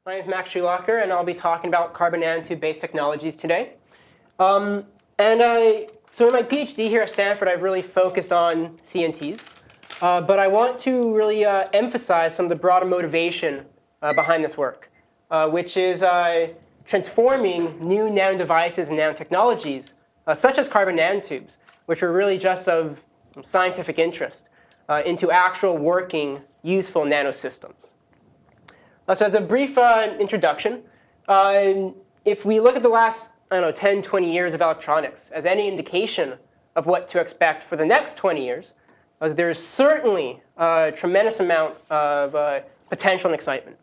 My name is Max Shulaker, and I'll be talking about carbon nanotube-based technologies today. So in my PhD here at Stanford, I've really focused on CNTs. But I want to really emphasize some of the broader motivation behind this work, which is transforming new nanodevices and nanotechnologies, such as carbon nanotubes, which are really just of scientific interest, into actual working, useful nanosystems. So as a brief introduction, if we look at the last, 10, 20 years of electronics as any indication of what to expect for the next 20 years, there's certainly a tremendous amount of potential and excitement.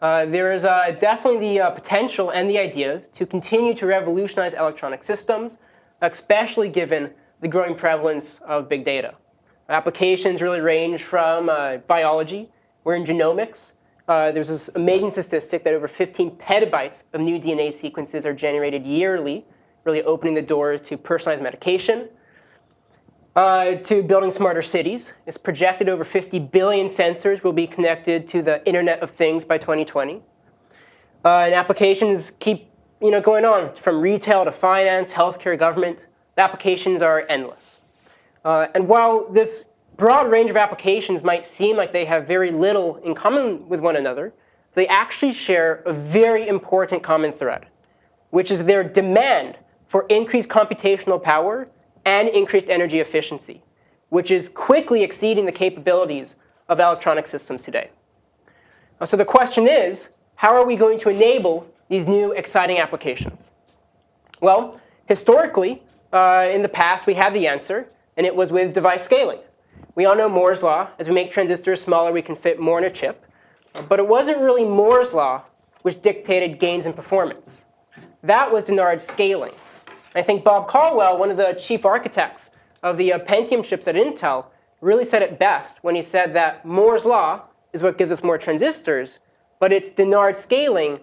There is definitely the potential and the ideas to continue to revolutionize electronic systems, especially given the growing prevalence of big data. Applications really range from biology. We're in genomics. There's this amazing statistic that over 15 petabytes of new DNA sequences are generated yearly, really opening the doors to personalized medication. To building smarter cities. It's projected over 50 billion sensors will be connected to the Internet of Things by 2020. And applications keep going on from retail to finance, healthcare, government. The applications are endless. And while this broad range of applications might seem like they have very little in common with one another, they actually share a very important common thread, which is their demand for increased computational power and increased energy efficiency, which is quickly exceeding the capabilities of electronic systems today. So the question is, how are we going to enable these new exciting applications? Well, historically, in the past, we had the answer, and it was with device scaling. We all know Moore's law. As we make transistors smaller, we can fit more in a chip. But it wasn't really Moore's law which dictated gains in performance. That was Denard's scaling. I think Bob Caldwell, one of the chief architects of the Pentium chips at Intel, really said it best when he said that Moore's law is what gives us more transistors, but it's Denard's scaling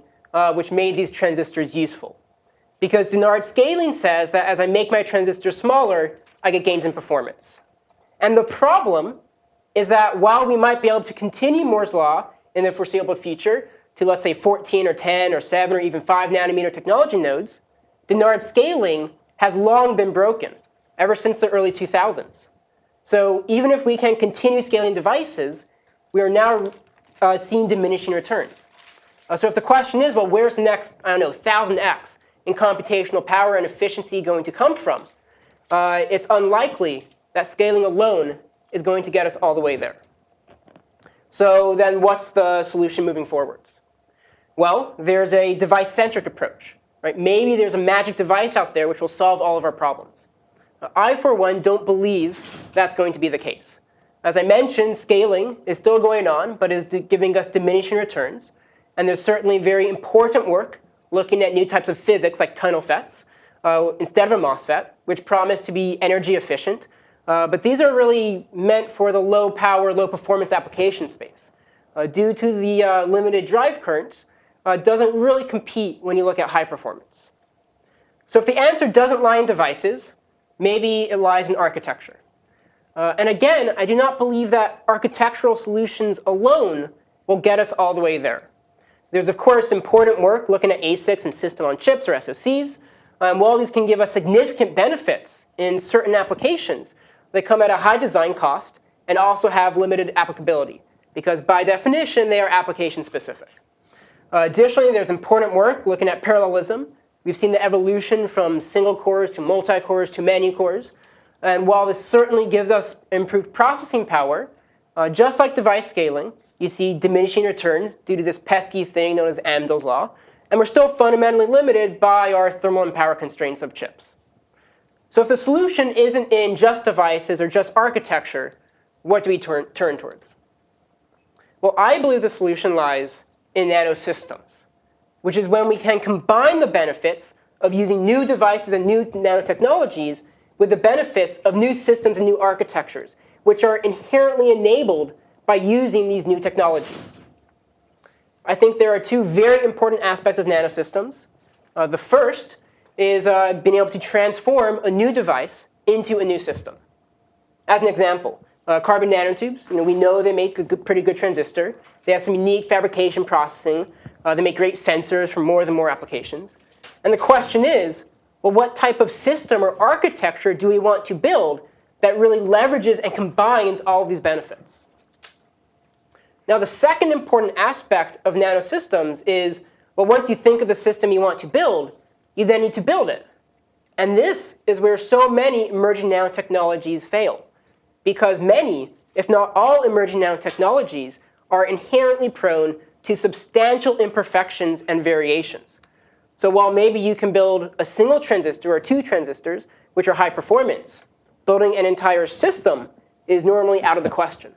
which made these transistors useful. Because Denard's scaling says that as I make my transistors smaller, I get gains in performance. And the problem is that while we might be able to continue Moore's law in the foreseeable future to, let's say, 14 or 10 or 7 or even 5 nanometer technology nodes, Denard's scaling has long been broken, ever since the early 2000s. So even if we can continue scaling devices, we are now seeing diminishing returns. So if the question is, well, where's the next, 1,000x in computational power and efficiency going to come from? It's unlikely that scaling alone is going to get us all the way there. So then what's the solution moving forwards? Well, there's a device-centric approach. Right? Maybe there's a magic device out there which will solve all of our problems. I, for one, don't believe that's going to be the case. As I mentioned, scaling is still going on, but is giving us diminishing returns. And there's certainly very important work looking at new types of physics like tunnel FETs instead of a MOSFET, which promise to be energy efficient. But these are really meant for the low power, low performance application space. Due to the limited drive currents, doesn't really compete when you look at high performance. So if the answer doesn't lie in devices, maybe it lies in architecture. And again, I do not believe that architectural solutions alone will get us all the way there. There's, of course, important work looking at ASICs and system on chips or SoCs. While these can give us significant benefits in certain applications, they come at a high design cost and also have limited applicability, because by definition, they are application specific. Additionally, there's important work looking at parallelism. We've seen the evolution from single cores to multi-cores to many cores. And while this certainly gives us improved processing power, just like device scaling, you see diminishing returns due to this pesky thing known as Amdahl's law. And we're still fundamentally limited by our thermal and power constraints of chips. So if the solution isn't in just devices or just architecture, what do we turn towards? Well, I believe the solution lies in nanosystems, which is when we can combine the benefits of using new devices and new nanotechnologies with the benefits of new systems and new architectures, which are inherently enabled by using these new technologies. I think there are two very important aspects of nanosystems. The first is being able to transform a new device into a new system. As an example, carbon nanotubes, we know they make a pretty good transistor. They have some unique fabrication processing They make great sensors for more and more applications. And the question is, well, what type of system or architecture do we want to build that really leverages and combines all of these benefits? Now, the second important aspect of nanosystems is, well, once you think of the system you want to build, you then need to build it. And this is where so many emerging nanotechnologies fail, because many, if not all emerging nanotechnologies, are inherently prone to substantial imperfections and variations. So while maybe you can build a single transistor or two transistors, which are high performance, building an entire system is normally out of the question.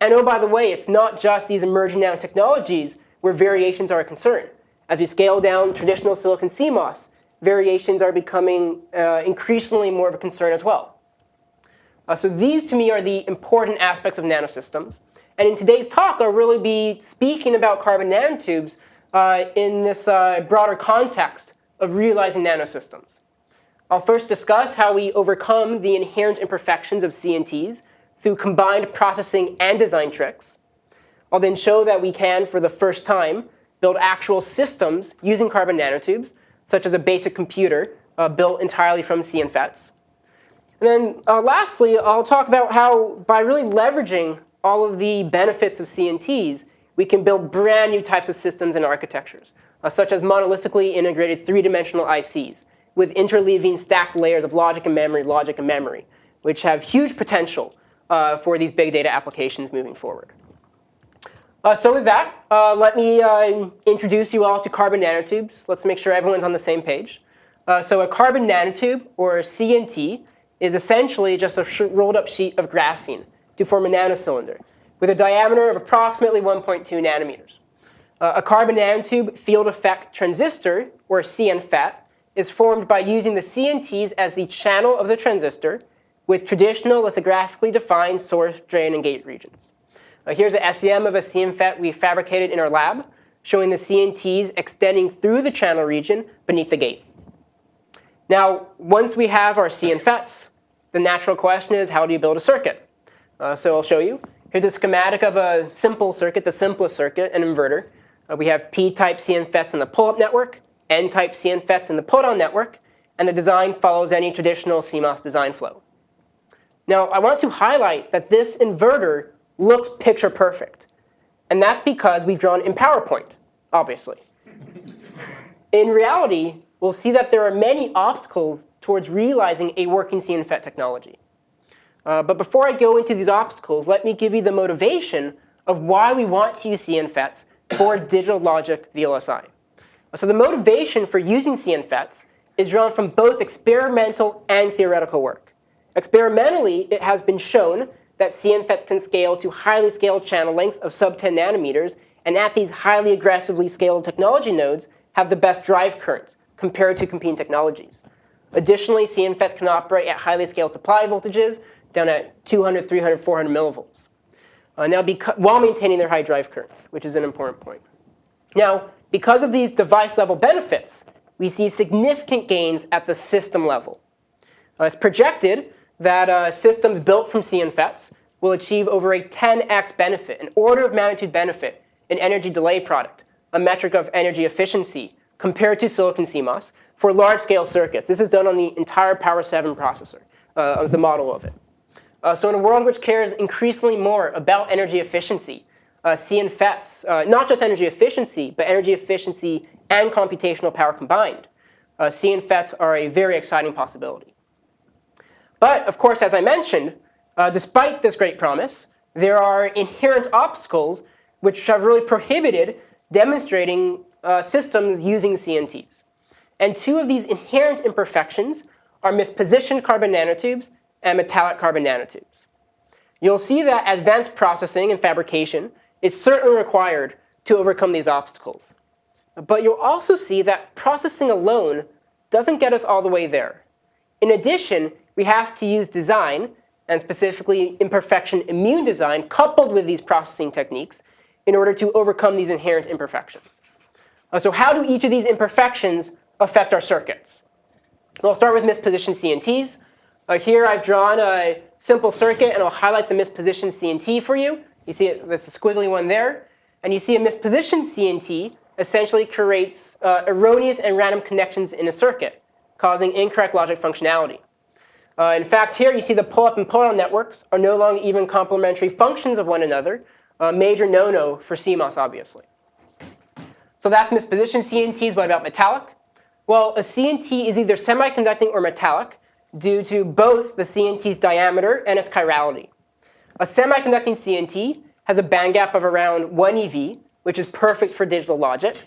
And oh, by the way, it's not just these emerging nanotechnologies where variations are a concern. As we scale down traditional silicon CMOS, variations are becoming increasingly more of a concern as well. So these, to me, are the important aspects of nanosystems. And in today's talk, I'll really be speaking about carbon nanotubes in this broader context of realizing nanosystems. I'll first discuss how we overcome the inherent imperfections of CNTs through combined processing and design tricks. I'll then show that we can, for the first time, build actual systems using carbon nanotubes, such as a basic computer built entirely from CNFETs. And then lastly, I'll talk about how, by really leveraging all of the benefits of CNTs, we can build brand new types of systems and architectures, such as monolithically integrated three-dimensional ICs with interleaving stacked layers of logic and memory, which have huge potential for these big data applications moving forward. So with that, let me introduce you all to carbon nanotubes. Let's make sure everyone's on the same page. So a carbon nanotube, or CNT, is essentially just a rolled up sheet of graphene to form a nanocylinder with a diameter of approximately 1.2 nanometers. A carbon nanotube field effect transistor, or CNFET, is formed by using the CNTs as the channel of the transistor with traditional lithographically defined source, drain, and gate regions. Here's an SEM of a CNFET we fabricated in our lab, showing the CNTs extending through the channel region beneath the gate. Now, once we have our CNFETs, the natural question is, how do you build a circuit? So I'll show you. Here's a schematic of a simple circuit, the simplest circuit, an inverter. We have P-type CNFETs in the pull-up network, N-type CNFETs in the pull-down network, and the design follows any traditional CMOS design flow. Now, I want to highlight that this inverter looks picture perfect. And that's because we've drawn in PowerPoint, obviously. In reality, we'll see that there are many obstacles towards realizing a working CNFET technology. But before I go into these obstacles, let me give you the motivation of why we want to use CNFETs for digital logic VLSI. So the motivation for using CNFETs is drawn from both experimental and theoretical work. Experimentally, it has been shown that CNFETs can scale to highly scaled channel lengths of sub-10 nanometers, and at these highly aggressively scaled technology nodes have the best drive currents compared to competing technologies. Additionally, CNFETs can operate at highly scaled supply voltages down at 200, 300, 400 millivolts, while maintaining their high drive currents, which is an important point. Now, because of these device-level benefits, we see significant gains at the system level. It's projected that systems built from CNFETs will achieve over a 10x benefit, an order of magnitude benefit in energy delay product, a metric of energy efficiency, compared to silicon CMOS for large-scale circuits. This is done on the entire Power 7 processor, the model of it. So in a world which cares increasingly more about energy efficiency, CNFETs, not just energy efficiency, but energy efficiency and computational power combined, CNFETs are a very exciting possibility. But of course, as I mentioned, despite this great promise, there are inherent obstacles which have really prohibited demonstrating systems using CNTs. And two of these inherent imperfections are mispositioned carbon nanotubes and metallic carbon nanotubes. You'll see that advanced processing and fabrication is certainly required to overcome these obstacles. But you'll also see that processing alone doesn't get us all the way there. In addition, we have to use design, and specifically imperfection-immune design, coupled with these processing techniques in order to overcome these inherent imperfections. So how do each of these imperfections affect our circuits? Well, I'll start with mispositioned CNTs. Here I've drawn a simple circuit, and I'll highlight the mispositioned CNT for you. You see there's a squiggly one there. And you see a mispositioned CNT essentially creates erroneous and random connections in a circuit, causing incorrect logic functionality. In fact, here you see the pull-up and pull-down networks are no longer even complementary functions of one another, a major no-no for CMOS, obviously. So that's mispositioned CNTs. What about metallic? Well, a CNT is either semiconducting or metallic due to both the CNT's diameter and its chirality. A semiconducting CNT has a band gap of around 1 eV, which is perfect for digital logic,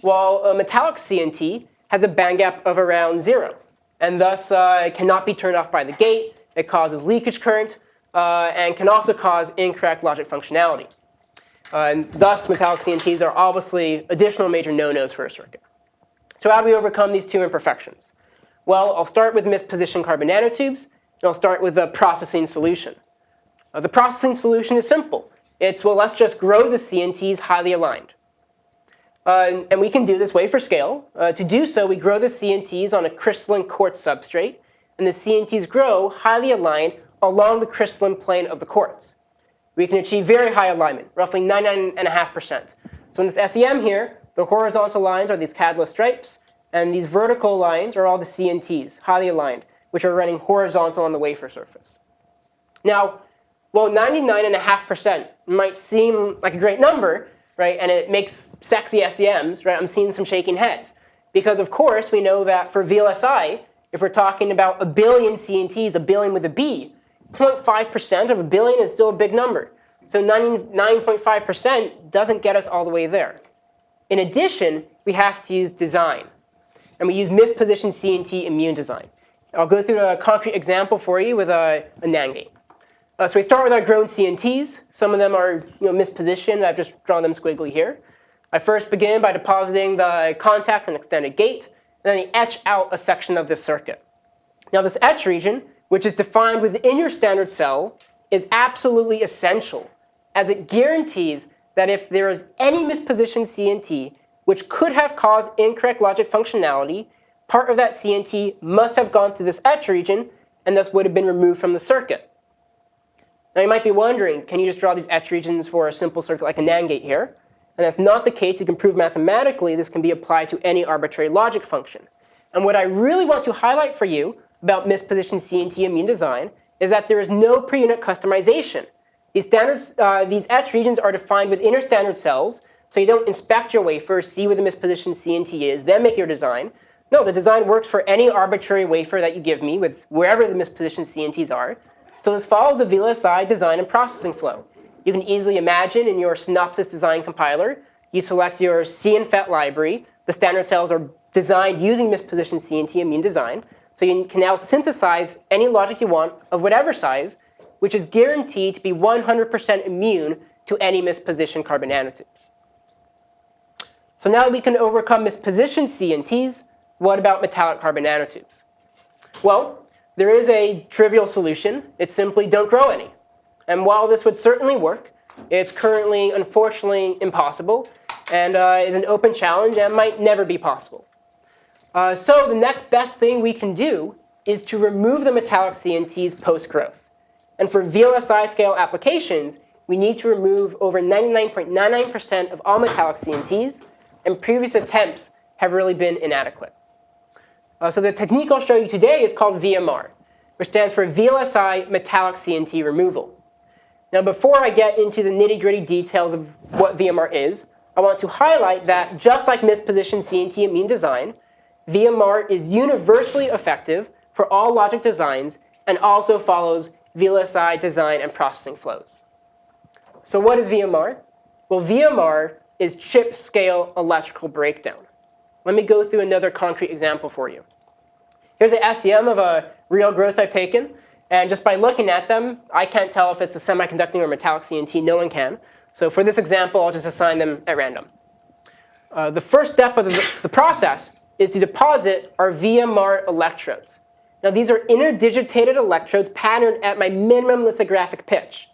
while a metallic CNT has a band gap of around 0. And thus, it cannot be turned off by the gate. It causes leakage current and can also cause incorrect logic functionality. And thus, metallic CNTs are obviously additional major no-nos for a circuit. So how do we overcome these two imperfections? Well, I'll start with mispositioned carbon nanotubes, and I'll start with the processing solution. The processing solution is simple. It's, well, let's just grow the CNTs highly aligned. And we can do this wafer scale. To do so, we grow the CNTs on a crystalline quartz substrate, and the CNTs grow highly aligned along the crystalline plane of the quartz. We can achieve very high alignment, roughly 99.5%. So in this SEM here, the horizontal lines are these catalyst stripes, and these vertical lines are all the CNTs, highly aligned, which are running horizontal on the wafer surface. Now, while 99.5% might seem like a great number, right, and it makes sexy SEMs, right, I'm seeing some shaking heads. Because, of course, we know that for VLSI, if we're talking about a billion CNTs, a billion with a B, 0.5% of a billion is still a big number. So 99.5% doesn't get us all the way there. In addition, we have to use design. And we use mispositioned CNT-Immune design. I'll go through a concrete example for you with a NAND gate. So we start with our grown CNTs. Some of them are mispositioned. I've just drawn them squiggly here. I first begin by depositing the contacts and extended gate. And then I etch out a section of this circuit. Now this etch region, which is defined within your standard cell, is absolutely essential, as it guarantees that if there is any mispositioned CNT which could have caused incorrect logic functionality, part of that CNT must have gone through this etch region and thus would have been removed from the circuit. Now you might be wondering, can you just draw these etch regions for a simple circuit like a NAND gate here? And that's not the case. You can prove mathematically this can be applied to any arbitrary logic function. And what I really want to highlight for you about mispositioned CNT-Immune design is that there is no per-unit customization. These etch regions are defined within your standard cells, so you don't inspect your wafer, see where the mispositioned CNT is, then make your design. No, the design works for any arbitrary wafer that you give me with wherever the mispositioned CNTs are. So this follows the VLSI design and processing flow. You can easily imagine in your Synopsys design compiler, you select your CNFET library. The standard cells are designed using mispositioned CNT-Immune design. So you can now synthesize any logic you want of whatever size, which is guaranteed to be 100% immune to any mispositioned carbon nanotubes. So now that we can overcome mispositioned CNTs, what about metallic carbon nanotubes? Well, there is a trivial solution. It's simply don't grow any. And while this would certainly work, it's currently, unfortunately, impossible and is an open challenge and might never be possible. So the next best thing we can do is to remove the metallic CNTs post-growth. And for VLSI scale applications, we need to remove over 99.99% of all metallic CNTs, and previous attempts have really been inadequate. So the technique I'll show you today is called VMR, which stands for VLSI Metallic CNT Removal. Now, before I get into the nitty-gritty details of what VMR is, I want to highlight that just like mispositioned CNT-Immune design, VMR is universally effective for all logic designs and also follows VLSI design and processing flows. So what is VMR? Well, VMR is chip-scale electrical breakdown. Let me go through another concrete example for you. Here's an SEM of a real growth I've taken. And just by looking at them, I can't tell if it's a semiconducting or metallic CNT. No one can. So for this example, I'll just assign them at random. The first step of the process is to deposit our VMR electrodes. Now, these are interdigitated electrodes patterned at my minimum lithographic pitch.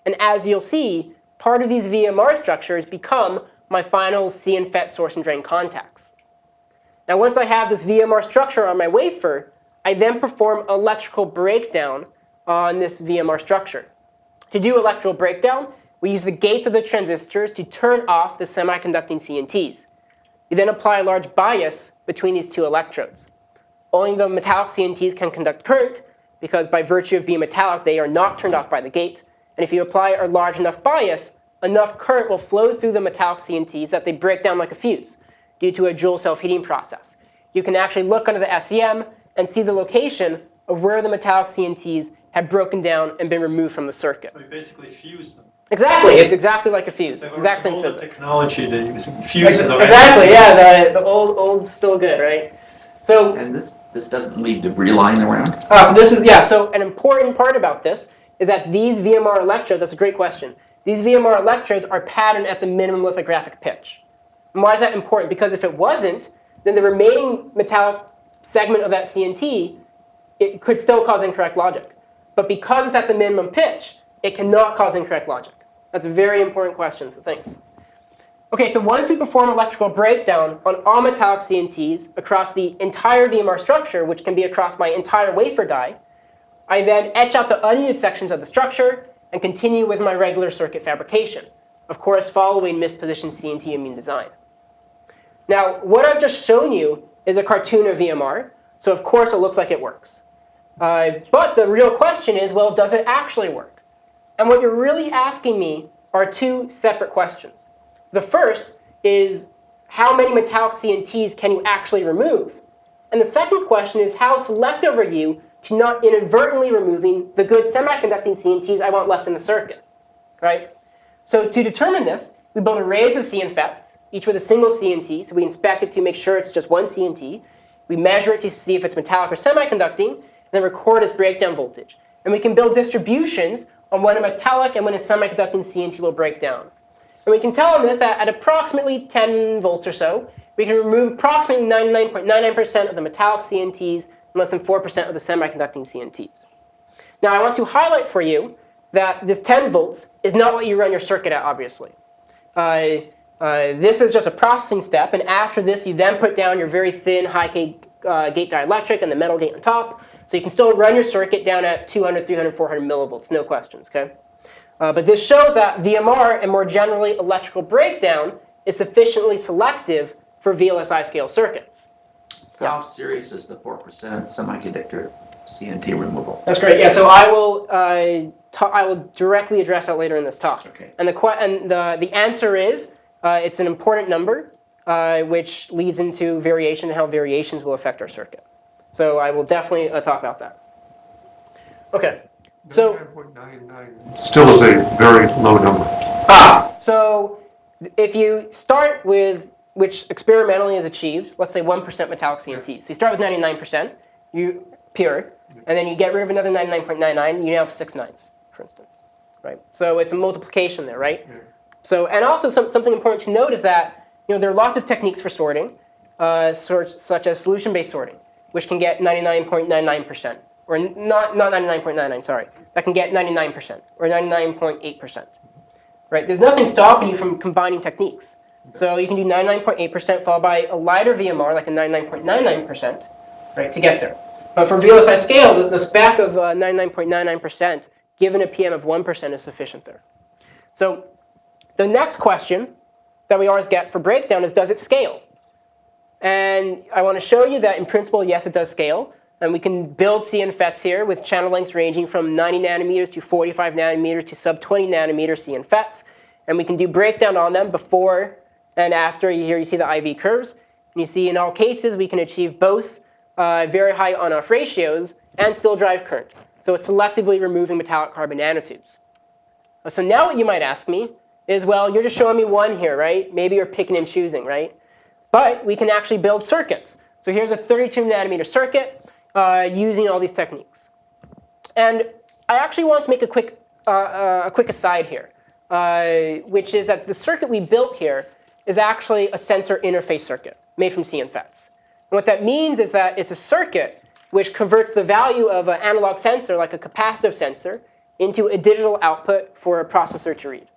And as you'll see, part of these VMR structures become my final CNFET source and drain contacts. Now, once I have this VMR structure on my wafer, I then perform electrical breakdown on this VMR structure. To do electrical breakdown, we use the gates of the transistors to turn off the semiconducting CNTs. You then apply a large bias between these two electrodes. Only the metallic CNTs can conduct current, because by virtue of being metallic, they are not turned off by the gate. And if you apply a large enough bias, enough current will flow through the metallic CNTs that they break down like a fuse due to a Joule self-heating process. You can actually look under the SEM and see the location of where the metallic CNTs have broken down and been removed from the circuit. So you basically fuse them. Exactly. It's exactly like a fuse. It's Exact same physics. Technology they're using. Fuses of exactly. Yeah. The old's still good, right? So. And this doesn't leave debris lying around? So this is, yeah. So an important part about this is that these VMR electrodes, that's a great question. These VMR electrodes are patterned at the minimum lithographic pitch. And why is that important? Because if it wasn't, then the remaining metallic segment of that CNT, it could still cause incorrect logic. But because it's at the minimum pitch, it cannot cause incorrect logic. That's a very important question, so thanks. OK, so once we perform electrical breakdown on all metallic CNTs across the entire VMR structure, which can be across my entire wafer die, I then etch out the unneeded sections of the structure and continue with my regular circuit fabrication, of course following mispositioned CNT-Immune design. Now, what I've just shown you is a cartoon of VMR, so of course it looks like it works. But the real question is, well, does it actually work? And what you're really asking me are two separate questions. The first is, how many metallic CNTs can you actually remove? And the second question is, how selective are you to not inadvertently removing the good semiconducting CNTs I want left in the circuit, right? So to determine this, we build arrays of CNFETs, each with a single CNT. So we inspect it to make sure it's just one CNT. We measure it to see if it's metallic or semiconducting, and then record its breakdown voltage. And we can build distributions on when a metallic and when a semiconducting CNT will break down. And we can tell on this that at approximately 10 volts or so, we can remove approximately 99.99% of the metallic CNTs and less than 4% of the semiconducting CNTs. Now, I want to highlight for you that this 10 volts is not what you run your circuit at, obviously. This is just a processing step. And after this, you then put down your very thin high-K gate dielectric and the metal gate on top. So you can still run your circuit down at 200, 300, 400 millivolts, no questions, OK? But this shows that VMR, and more generally electrical breakdown, is sufficiently selective for VLSI scale circuits. How serious is the 4% semiconductor CNT removal? That's great. Yeah, so I will directly address that later in this talk. Okay. And the answer is it's an important number, which leads into variation and how variations will affect our circuit. So I will definitely talk about that. OK. So 99.99 still is a very low number. So if you start with, which experimentally is achieved, let's say 1% metallic CNT. So you start with 99%, pure, and then you get rid of another 99.99, you now have 6 nines, for instance, right? So it's a multiplication there, right? Yeah. So, and also something important to note is that there are lots of techniques for sorting, such as solution-based sorting, which can get 99.99%, or not 99.99, sorry. That can get 99%, or 99.8%, right? There's nothing stopping you from combining techniques. So you can do 99.8% followed by a lighter VMR, like a 99.99%, right, to get there. But for VLSI scale, the spec of 99.99% given a PM of 1% is sufficient there. So the next question that we always get for breakdown is, does it scale? And I want to show you that in principle, yes, it does scale. And we can build CNFETs here with channel lengths ranging from 90 nanometers to 45 nanometers to sub-20 nanometer CNFETs. And we can do breakdown on them before and after. Here you see the IV curves. And you see in all cases, we can achieve both very high on-off ratios and still drive current. So it's selectively removing metallic carbon nanotubes. So now what you might ask me is, well, you're just showing me one here, right? Maybe you're picking and choosing, right? But we can actually build circuits. So here's a 32 nanometer circuit using all these techniques. And I actually want to make a quick aside here, which is that the circuit we built here is actually a sensor interface circuit made from CNFETs. And what that means is that it's a circuit which converts the value of an analog sensor, like a capacitive sensor, into a digital output for a processor to read.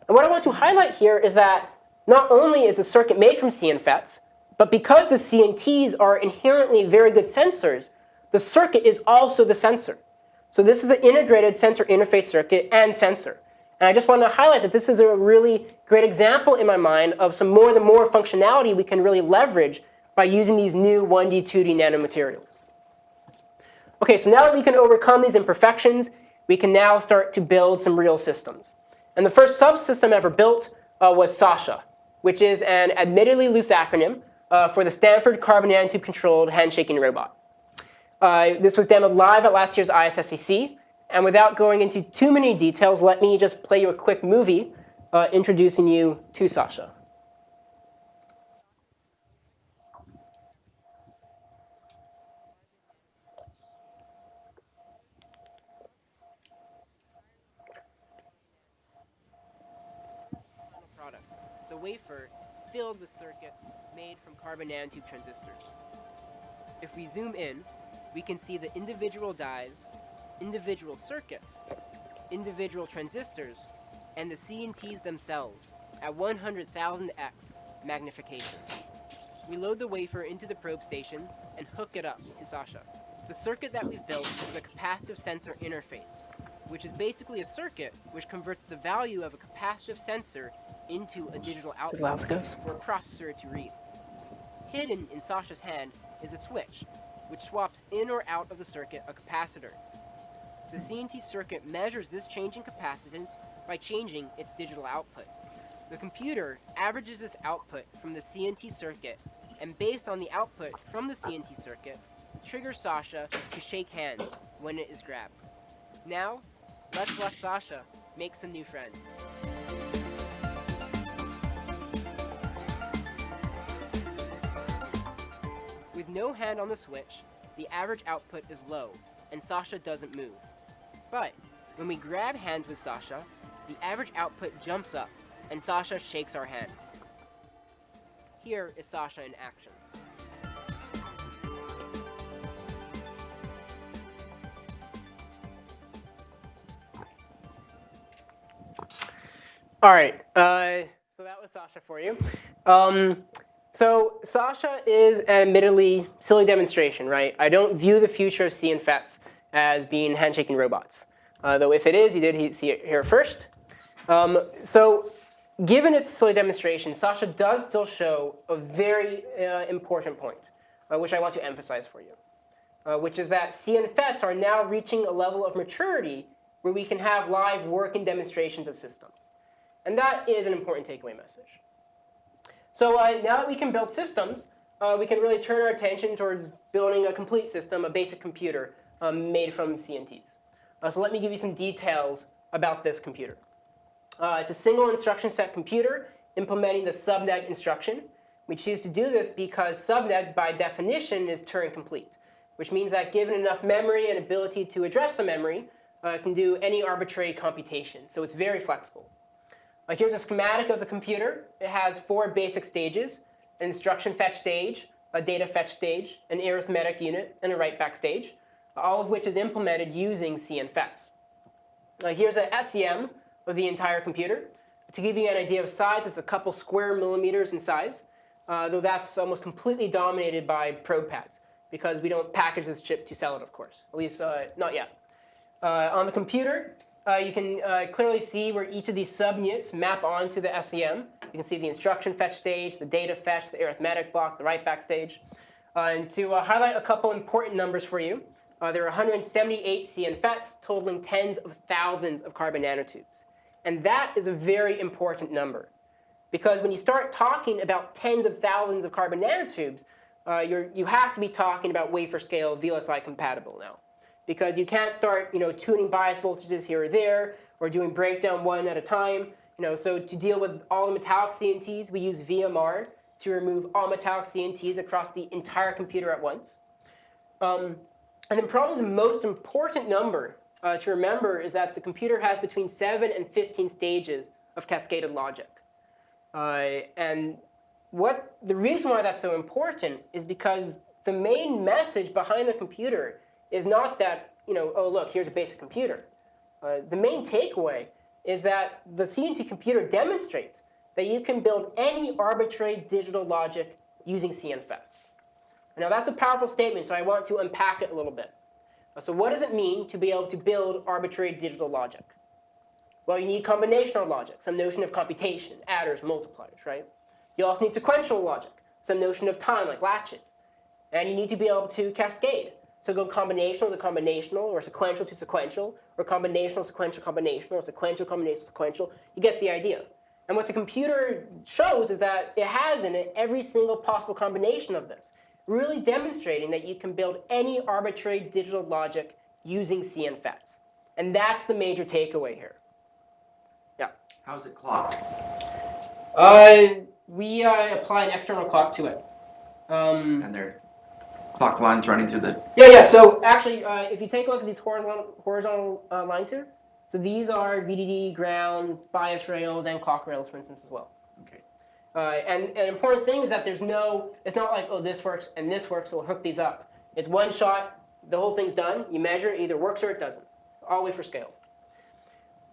And what I want to highlight here is that not only is the circuit made from CNFETs, but because the CNTs are inherently very good sensors, the circuit is also the sensor. So this is an integrated sensor interface circuit and sensor. And I just want to highlight that this is a really great example in my mind of some more and more functionality we can really leverage by using these new 1D, 2D nanomaterials. OK, so now that we can overcome these imperfections, we can now start to build some real systems. And the first subsystem ever built was Sasha, which is an admittedly loose acronym for the Stanford carbon nanotube controlled handshaking robot. This was demoed live at last year's ISSCC. And without going into too many details, let me just play you a quick movie introducing you to Sasha. Product, the wafer filled with circuits made from carbon nanotube transistors. If we zoom in, we can see the individual dies, individual circuits, individual transistors, and the CNTs themselves at 100,000x magnification. We load the wafer into the probe station and hook it up to Sasha. The circuit that we've built is a capacitive sensor interface, which is basically a circuit which converts the value of a capacitive sensor into a digital output for a processor to read. Hidden in Sasha's hand is a switch, which swaps in or out of the circuit a capacitor. The CNT circuit measures this change in capacitance by changing its digital output. The computer averages this output from the CNT circuit, and based on the output from the CNT circuit, triggers Sasha to shake hands when it is grabbed. Now, let's let Sasha make some new friends. With no hand on the switch, the average output is low, and Sasha doesn't move. But when we grab hands with Sasha, the average output jumps up, and Sasha shakes our hand. Here is Sasha in action. All right, so that was Sasha for you. So Sasha is an admittedly silly demonstration, right? I don't view the future of CNFETs as being handshaking robots. Though if it is, you did see it here first. So given its silly demonstration, Sasha does still show a very important point, which I want to emphasize for you, which is that CNFETs are now reaching a level of maturity where we can have live working demonstrations of systems. And that is an important takeaway message. So now that we can build systems, we can really turn our attention towards building a complete system, a basic computer made from CNTs. So let me give you some details about this computer. It's a single instruction set computer implementing the subneg instruction. We choose to do this because subneg, by definition, is Turing complete, which means that given enough memory and ability to address the memory, it can do any arbitrary computation. So it's very flexible. Here's a schematic of the computer. It has 4 basic stages: an instruction fetch stage, a data fetch stage, an arithmetic unit, and a write back stage, all of which is implemented using CNFETs. Here's an SEM of the entire computer. To give you an idea of size, it's a couple square millimeters in size, though that's almost completely dominated by probe pads, because we don't package this chip to sell it, of course, at least not yet. On the computer, you can clearly see where each of these subunits map onto the SEM. You can see the instruction fetch stage, the data fetch, the arithmetic block, the write back stage. And to highlight a couple important numbers for you, there are 178 CNFETs totaling tens of thousands of carbon nanotubes. And that is a very important number, because when you start talking about tens of thousands of carbon nanotubes, you have to be talking about wafer scale VLSI compatible now. Because you can't start tuning bias voltages here or there, or doing breakdown one at a time. So to deal with all the metallic CNTs, we use VMR to remove all metallic CNTs across the entire computer at once. And then probably the most important number to remember is that the computer has between 7 and 15 stages of cascaded logic. And the reason why that's so important is because the main message behind the computer is not that, oh, look, here's a basic computer. The main takeaway is that the CNT computer demonstrates that you can build any arbitrary digital logic using CNFETs. Now, that's a powerful statement, so I want to unpack it a little bit. So what does it mean to be able to build arbitrary digital logic? Well, you need combinational logic, some notion of computation, adders, multipliers, right? You also need sequential logic, some notion of time, like latches. And you need to be able to cascade. So go combinational to combinational, or sequential to sequential, or combinational, sequential, combinational, or sequential, combinational, sequential. You get the idea. And what the computer shows is that it has in it every single possible combination of this, really demonstrating that you can build any arbitrary digital logic using CNFETs. And that's the major takeaway here. Yeah. How's it clocked? We apply an external clock to it. And there are clock lines running through the... Yeah. So actually, if you take a look at these horizontal lines here, so these are VDD, ground, bias rails, and clock rails, for instance, as well. Okay. And an important thing is that there's no, it's not like, oh, this works and this works, so we'll hook these up. It's one shot, the whole thing's done. You measure, it either works or it doesn't. All the way for scale.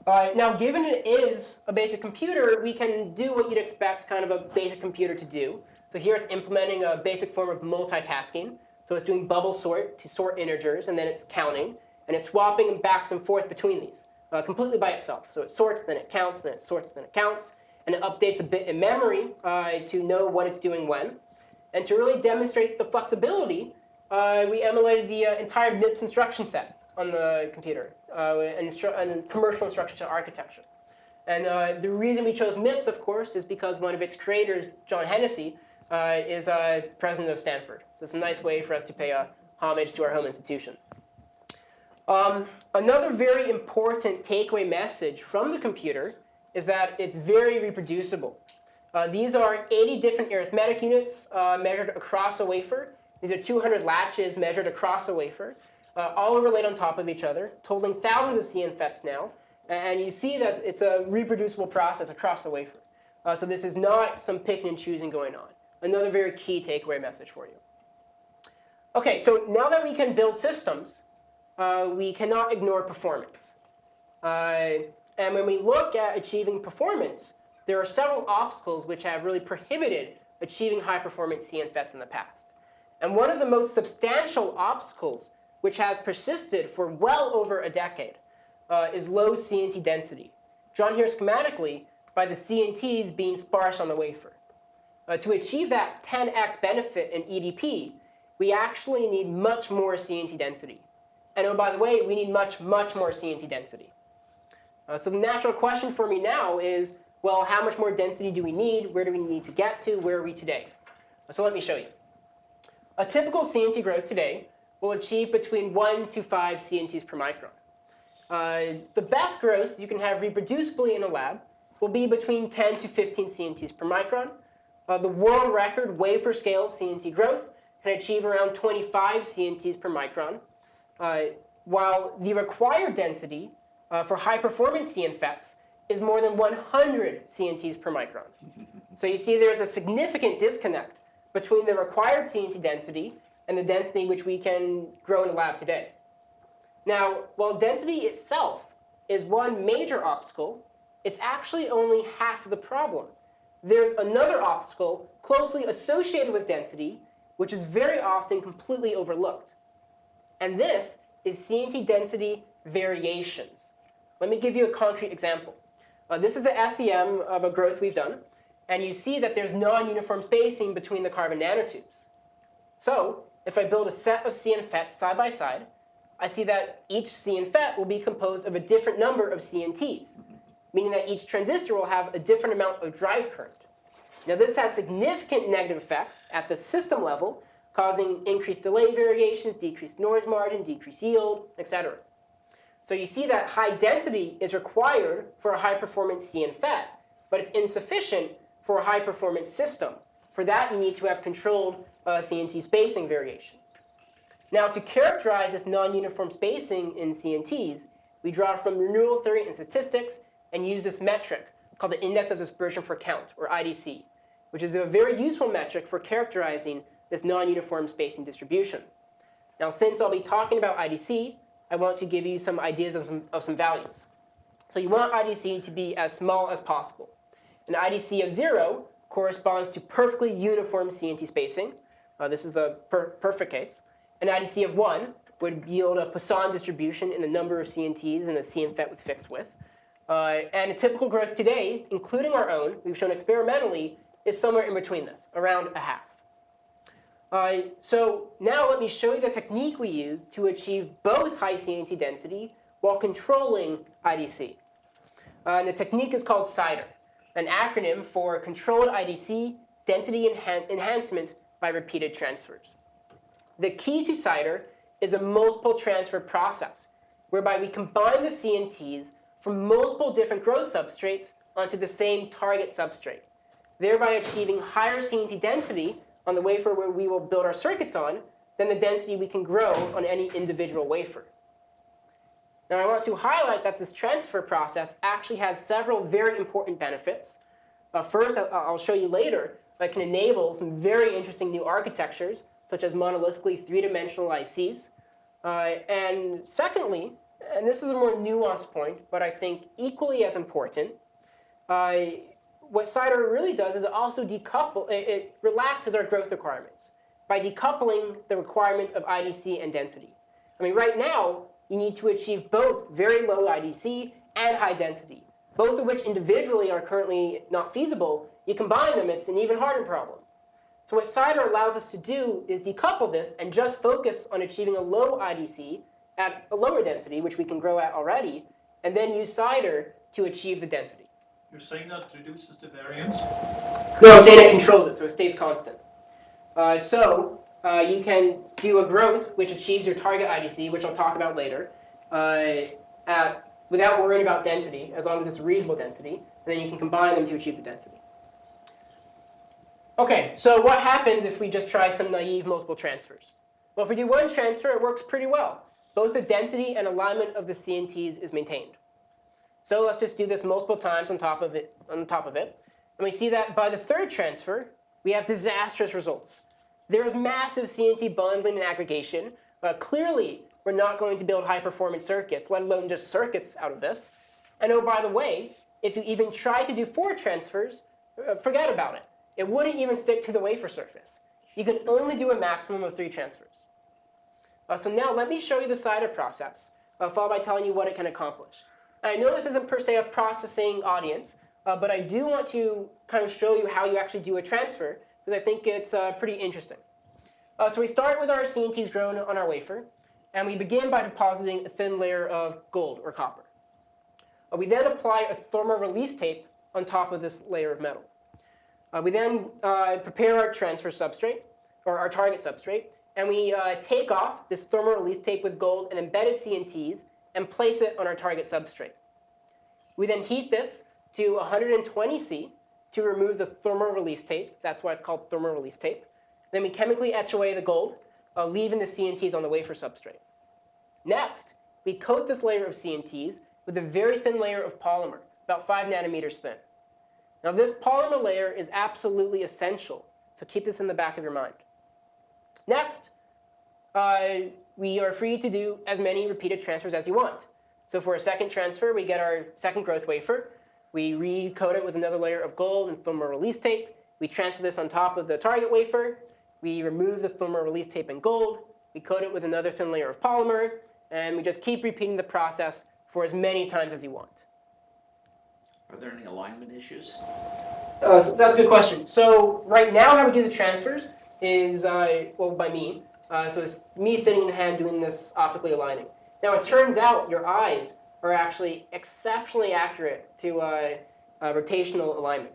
Now, given it is a basic computer, we can do what you'd expect kind of a basic computer to do. So here it's implementing a basic form of multitasking. So it's doing bubble sort to sort integers, and then it's counting. And it's swapping back and forth between these completely by itself. So it sorts, then it counts, then it sorts, then it counts. And it updates a bit in memory to know what it's doing when. And to really demonstrate the flexibility, we emulated the entire MIPS instruction set on the computer, and commercial instruction set architecture. And the reason we chose MIPS, of course, is because one of its creators, John Hennessy, is president of Stanford. So it's a nice way for us to pay homage to our home institution. Another very important takeaway message from the computer is that it's very reproducible. These are 80 different arithmetic units measured across a wafer. These are 200 latches measured across a wafer, all overlaid on top of each other, totaling thousands of CNFETs now. And you see that it's a reproducible process across the wafer. So this is not some picking and choosing going on. Another very key takeaway message for you. OK, so now that we can build systems, we cannot ignore performance. And when we look at achieving performance, there are several obstacles which have really prohibited achieving high-performance CNFETs in the past. And one of the most substantial obstacles, which has persisted for well over a decade, is low CNT density, drawn here schematically by the CNTs being sparse on the wafer. To achieve that 10x benefit in EDP, we actually need much more CNT density. And oh, by the way, we need much, much more CNT density. So the natural question for me now is, well, how much more density do we need? Where do we need to get to? Where are we today? So let me show you. A typical CNT growth today will achieve between 1 to 5 CNTs per micron. The best growth you can have reproducibly in a lab will be between 10 to 15 CNTs per micron. The world record wafer scale CNT growth can achieve around 25 CNTs per micron, while the required density for high-performance CNFETs is more than 100 CNTs per micron. So you see there's a significant disconnect between the required CNT density and the density which we can grow in a lab today. Now, while density itself is one major obstacle, it's actually only half of the problem. There's another obstacle closely associated with density, which is very often completely overlooked. And this is CNT density variations. Let me give you a concrete example. This is the SEM of a growth we've done. And you see that there's non-uniform spacing between the carbon nanotubes. So if I build a set of CNFETs side by side, I see that each CNFET will be composed of a different number of CNTs, meaning that each transistor will have a different amount of drive current. Now this has significant negative effects at the system level, causing increased delay variations, decreased noise margin, decreased yield, etc. So you see that high density is required for a high-performance CNFET, but it's insufficient for a high-performance system. For that, you need to have controlled CNT spacing variations. Now, to characterize this non-uniform spacing in CNTs, we draw from renewal theory and statistics and use this metric called the index of dispersion for count, or IDC, which is a very useful metric for characterizing this non-uniform spacing distribution. Now, since I'll be talking about IDC, I want to give you some ideas of some values. So you want IDC to be as small as possible. An IDC of 0 corresponds to perfectly uniform CNT spacing. This is the perfect case. An IDC of 1 would yield a Poisson distribution in the number of CNTs in a CNFET with fixed width. And a typical growth today, including our own, we've shown experimentally, is somewhere in between this, around a half. So now let me show you the technique we use to achieve both high CNT density while controlling IDC. And the technique is called CIDER, an acronym for Controlled IDC Density Enhancement by Repeated Transfers. The key to CIDER is a multiple transfer process, whereby we combine the CNTs from multiple different growth substrates onto the same target substrate, thereby achieving higher CNT density on the wafer where we will build our circuits on than the density we can grow on any individual wafer. Now I want to highlight that this transfer process actually has several very important benefits. First, I'll show you later, that can enable some very interesting new architectures, such as monolithically three-dimensional ICs. And secondly, and this is a more nuanced point, but I think equally as important, what CIDER really does is it also it relaxes our growth requirements by decoupling the requirement of IDC and density. I mean, right now, you need to achieve both very low IDC and high density, both of which individually are currently not feasible. You combine them, it's an even harder problem. So what CIDER allows us to do is decouple this and just focus on achieving a low IDC at a lower density, which we can grow at already, and then use CIDER to achieve the density. You're saying that reduces the variance? No, I'm saying it controls it, so it stays constant. You can do a growth which achieves your target IDC, which I'll talk about later, without worrying about density, as long as it's a reasonable density, and then you can combine them to achieve the density. Okay, so what happens if we just try some naive multiple transfers? Well, if we do one transfer, it works pretty well. Both the density and alignment of the CNTs is maintained. So let's just do this multiple times on top of it. And we see that by the third transfer, we have disastrous results. There is massive CNT bundling and aggregation. Clearly, we're not going to build high-performance circuits, let alone just circuits out of this. And oh, by the way, if you even try to do 4 transfers, forget about it. It wouldn't even stick to the wafer surface. You can only do a maximum of 3 transfers. So now let me show you the CIDER process, followed by telling you what it can accomplish. And I know this isn't per se a processing audience, but I do want to kind of show you how you actually do a transfer, because I think it's pretty interesting. So we start with our CNTs grown on our wafer, and we begin by depositing a thin layer of gold or copper. We then apply a thermal release tape on top of this layer of metal. We then prepare our transfer substrate, or our target substrate, and we take off this thermal release tape with gold and embedded CNTs and place it on our target substrate. We then heat this to 120 C to remove the thermal release tape. That's why it's called thermal release tape. Then we chemically etch away the gold, leaving the CNTs on the wafer substrate. Next, we coat this layer of CNTs with a very thin layer of polymer, about 5 nanometers thin. Now this polymer layer is absolutely essential, so keep this in the back of your mind. Next, we are free to do as many repeated transfers as you want. So for a second transfer, we get our second growth wafer. We recoat it with another layer of gold and thermal release tape. We transfer this on top of the target wafer. We remove the thermal release tape and gold. We coat it with another thin layer of polymer. And we just keep repeating the process for as many times as you want. Are there any alignment issues? So that's a good question. So right now, how we do the transfers is, well, by me. So it's me sitting in the hand doing this optically aligning. Now, it turns out your eyes are actually exceptionally accurate to rotational alignment,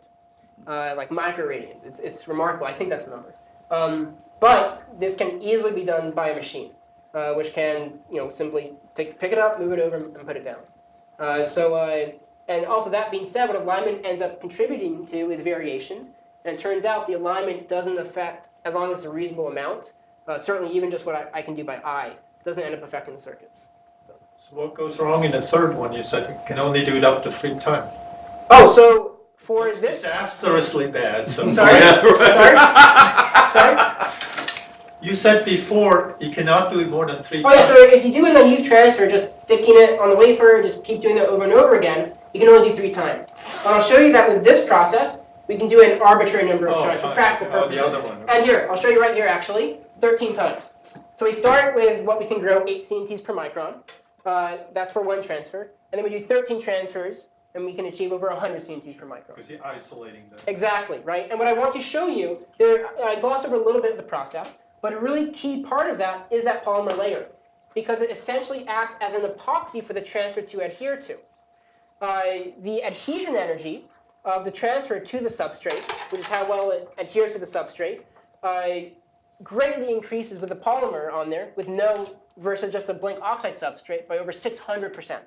like microradians. It's remarkable. I think that's the number. But this can easily be done by a machine, which can simply pick it up, move it over, and put it down. And also that being said, what alignment ends up contributing to is variations. And it turns out the alignment doesn't affect, as long as it's a reasonable amount, certainly even just what I can do by eye, doesn't end up affecting the circuits. So what goes wrong in the third one? You said you can only do it up to 3 times. Oh, so for It's this... disastrously bad. So Sorry? Sorry? You said before you cannot do it more than 3 Oh times. yeah, so if you do a naive transfer, just sticking it on the wafer, just keep doing that over and over again, you can only do 3 times. And I'll show you that with this process, we can do an arbitrary number of times for practical purposes. The other one. And here, I'll show you right here actually, 13 times. So we start with what we can grow 8 CNTs per micron. That's for 1 transfer. And then we do 13 transfers and we can achieve over 100 CNTs per micron. Because you're isolating them. Exactly, right? And what I want to show you, I glossed over a little bit of the process, but a really key part of that is that polymer layer, because it essentially acts as an epoxy for the transfer to adhere to. The adhesion energy of the transfer to the substrate, which is how well it adheres to the substrate, greatly increases with the polymer on there, with no versus just a blank oxide substrate by over 600%.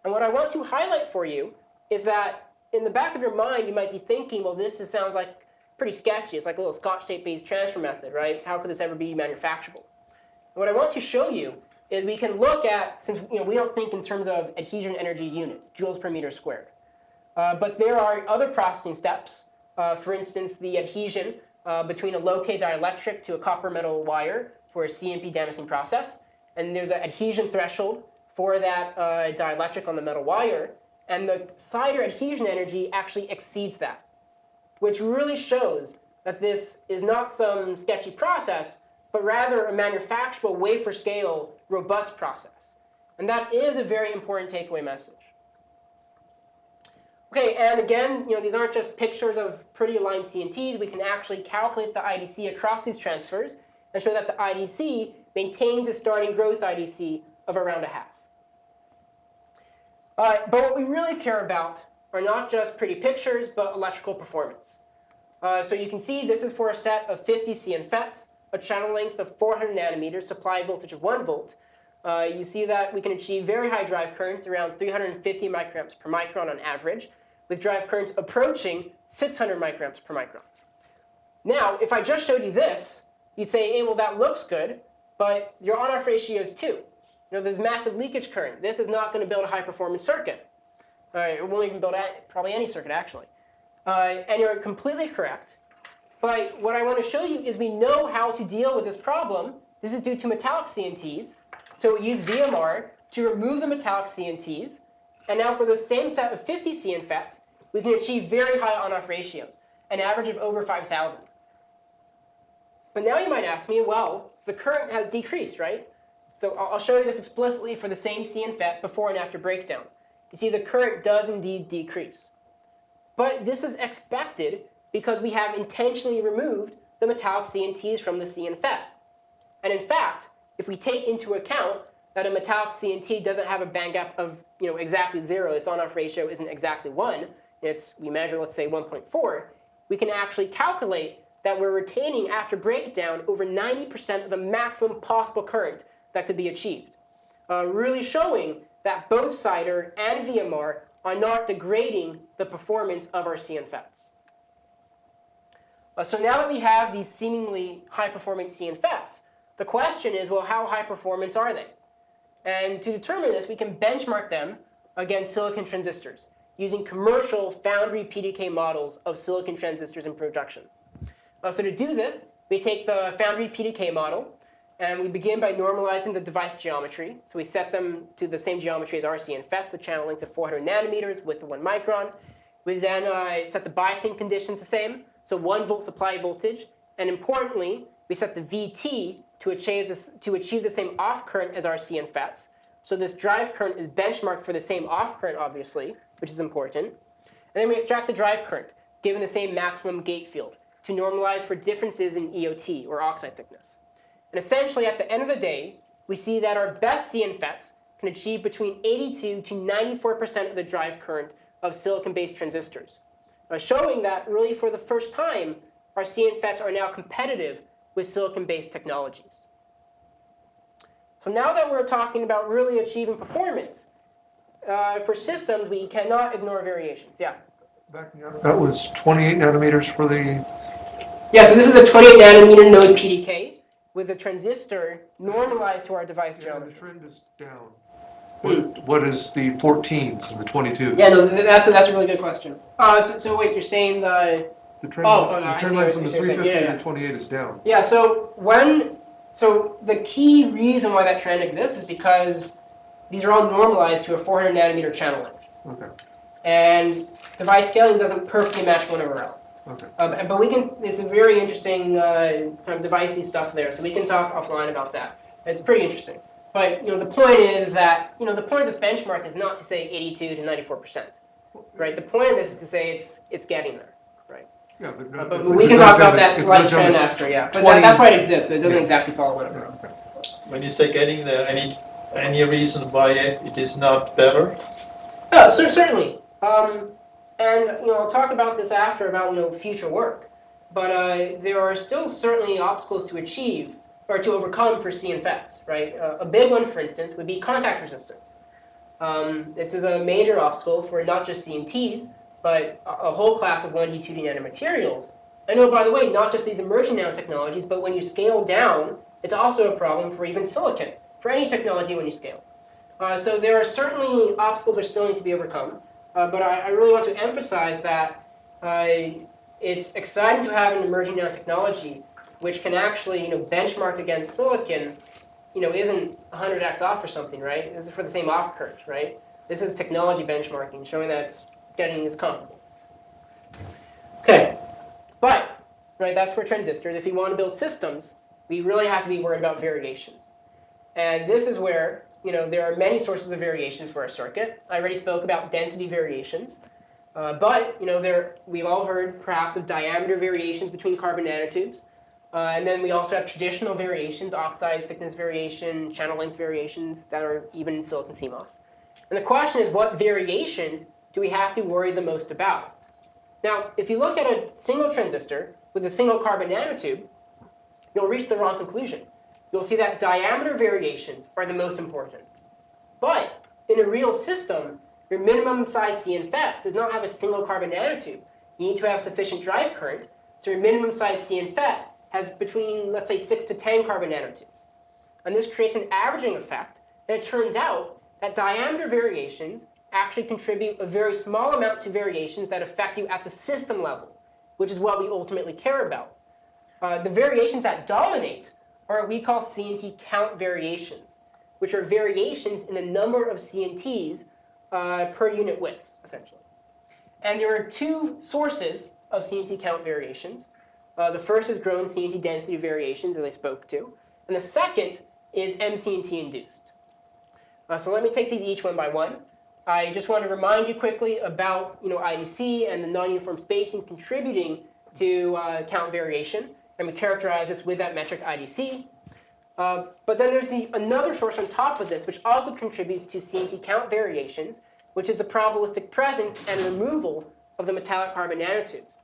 And what I want to highlight for you is that in the back of your mind, you might be thinking, well, this sounds like pretty sketchy. It's like a little Scotch tape-based transfer method, right? How could this ever be manufacturable? And what I want to show you is we can look at, since we don't think in terms of adhesion energy units, joules per meter squared. But there are other processing steps. For instance, the adhesion between a low-K dielectric to a copper metal wire for a CMP damascene process. And there's an adhesion threshold for that dielectric on the metal wire. And the CIDER adhesion energy actually exceeds that, which really shows that this is not some sketchy process, but rather a manufacturable wafer scale robust process. And that is a very important takeaway message. Okay, and again, these aren't just pictures of pretty aligned CNTs. We can actually calculate the IDC across these transfers and show that the IDC maintains a starting growth IDC of around a half. But what we really care about are not just pretty pictures, but electrical performance. So you can see this is for a set of 50 CNFETs, a channel length of 400 nanometers, supply voltage of 1 volt. You see that we can achieve very high drive currents, around 350 microamps per micron on average, with drive currents approaching 600 microamps per micron. Now, if I just showed you this, you'd say, hey, well, that looks good, but your on-off ratio is 2. There's massive leakage current. This is not going to build a high-performance circuit. It won't even build probably any circuit, actually. And you're completely correct. But what I want to show you is we know how to deal with this problem. This is due to metallic CNTs. So we use VMR to remove the metallic CNTs. And now for the same set of 50 CNFETs, we can achieve very high on-off ratios, an average of over 5,000. But now you might ask me, well, the current has decreased, right? So I'll show you this explicitly for the same CNFET before and after breakdown. You see the current does indeed decrease. But this is expected because we have intentionally removed the metallic CNTs from the CNFET. And in fact, if we take into account that a metallic CNT doesn't have a band gap of exactly 0, its on-off ratio isn't exactly 1, we measure, let's say, 1.4, we can actually calculate that we're retaining after breakdown over 90% of the maximum possible current that could be achieved, really showing that both CIDER and VMR are not degrading the performance of our CNFETs. So now that we have these seemingly high-performing CNFETs, the question is, well, how high performance are they? And to determine this, we can benchmark them against silicon transistors using commercial foundry PDK models of silicon transistors in production. So to do this, we take the foundry PDK model, and we begin by normalizing the device geometry. So we set them to the same geometry as our CNFETs, the channel length of 400 nanometers with the 1 micron. We then set the biasing conditions the same, so 1 volt supply voltage. And importantly, we set the VT to achieve the same off current as our CNFETs. So this drive current is benchmarked for the same off current, obviously, which is important. And then we extract the drive current, given the same maximum gate field, to normalize for differences in EOT, or oxide thickness. And essentially, at the end of the day, we see that our best CNFETs can achieve between 82 to 94% of the drive current of silicon-based transistors, showing that really for the first time, our CNFETs are now competitive with silicon-based technologies. So now that we're talking about really achieving performance, for systems, we cannot ignore variations. Yeah? Backing up, that was 28 nanometers for the... Yeah, so this is a 28 nanometer node PDK with a transistor normalized to our device geometry. The trend is down. What is the 14s and the 22s? Yeah, no, that's a really good question. So wait, you're saying the trend, the trend line from the 350 to the 28 is down. Yeah, so the key reason why that trend exists is because these are all normalized to a 400 nanometer channel length. Okay. And device scaling doesn't perfectly match one over L. Okay. But we can, there's some very interesting kind of devicey stuff there, so we can talk offline about that. It's pretty interesting. But the point is that the point of this benchmark is not to say 82 to 94%, right? The point of this is to say it's getting there, right? Yeah, But we can talk about that slight trend after, yeah. But that's why it exists, but it doesn't exactly follow one another. When you say getting there, any reason why it is not better? Oh, certainly. And I'll talk about this after about future work. But there are still certainly obstacles to achieve or to overcome for CNFETs, right? A big one, for instance, would be contact resistance. This is a major obstacle for not just CNTs, but a whole class of 1D, 2D nanomaterials. And oh, by the way, not just these emerging nanotechnologies, but when you scale down, it's also a problem for even silicon, for any technology when you scale. So there are certainly obstacles which still need to be overcome. But I really want to emphasize that it's exciting to have an emerging nanotechnology which can actually benchmark against silicon, isn't 100x off or something, right? This is for the same off curve, right? This is technology benchmarking, showing that it's getting is comparable. Okay, but that's for transistors. If you want to build systems, we really have to be worried about variations. And this is where there are many sources of variations for a circuit. I already spoke about density variations. But we've all heard perhaps of diameter variations between carbon nanotubes. And then we also have traditional variations, oxide thickness variation, channel length variations that are even in silicon CMOS. And the question is, what variations do we have to worry the most about? Now, if you look at a single transistor with a single carbon nanotube, you'll reach the wrong conclusion. You'll see that diameter variations are the most important. But in a real system, your minimum size CNFET does not have a single carbon nanotube. You need to have sufficient drive current, so your minimum size CNFET has between, let's say, 6 to 10 carbon nanotubes. And this creates an averaging effect, and it turns out that diameter variations actually contribute a very small amount to variations that affect you at the system level, which is what we ultimately care about. The variations that dominate are what we call CNT count variations, which are variations in the number of CNTs per unit width, essentially. And there are two sources of CNT count variations. The first is grown CNT density variations, as I spoke to. And the second is MCNT induced. So let me take these each one by one. I just want to remind you quickly about IDC and the non-uniform spacing contributing to count variation. And we characterize this with that metric IDC. But then there's another source on top of this, which also contributes to CNT count variations, which is the probabilistic presence and removal of the metallic carbon nanotubes.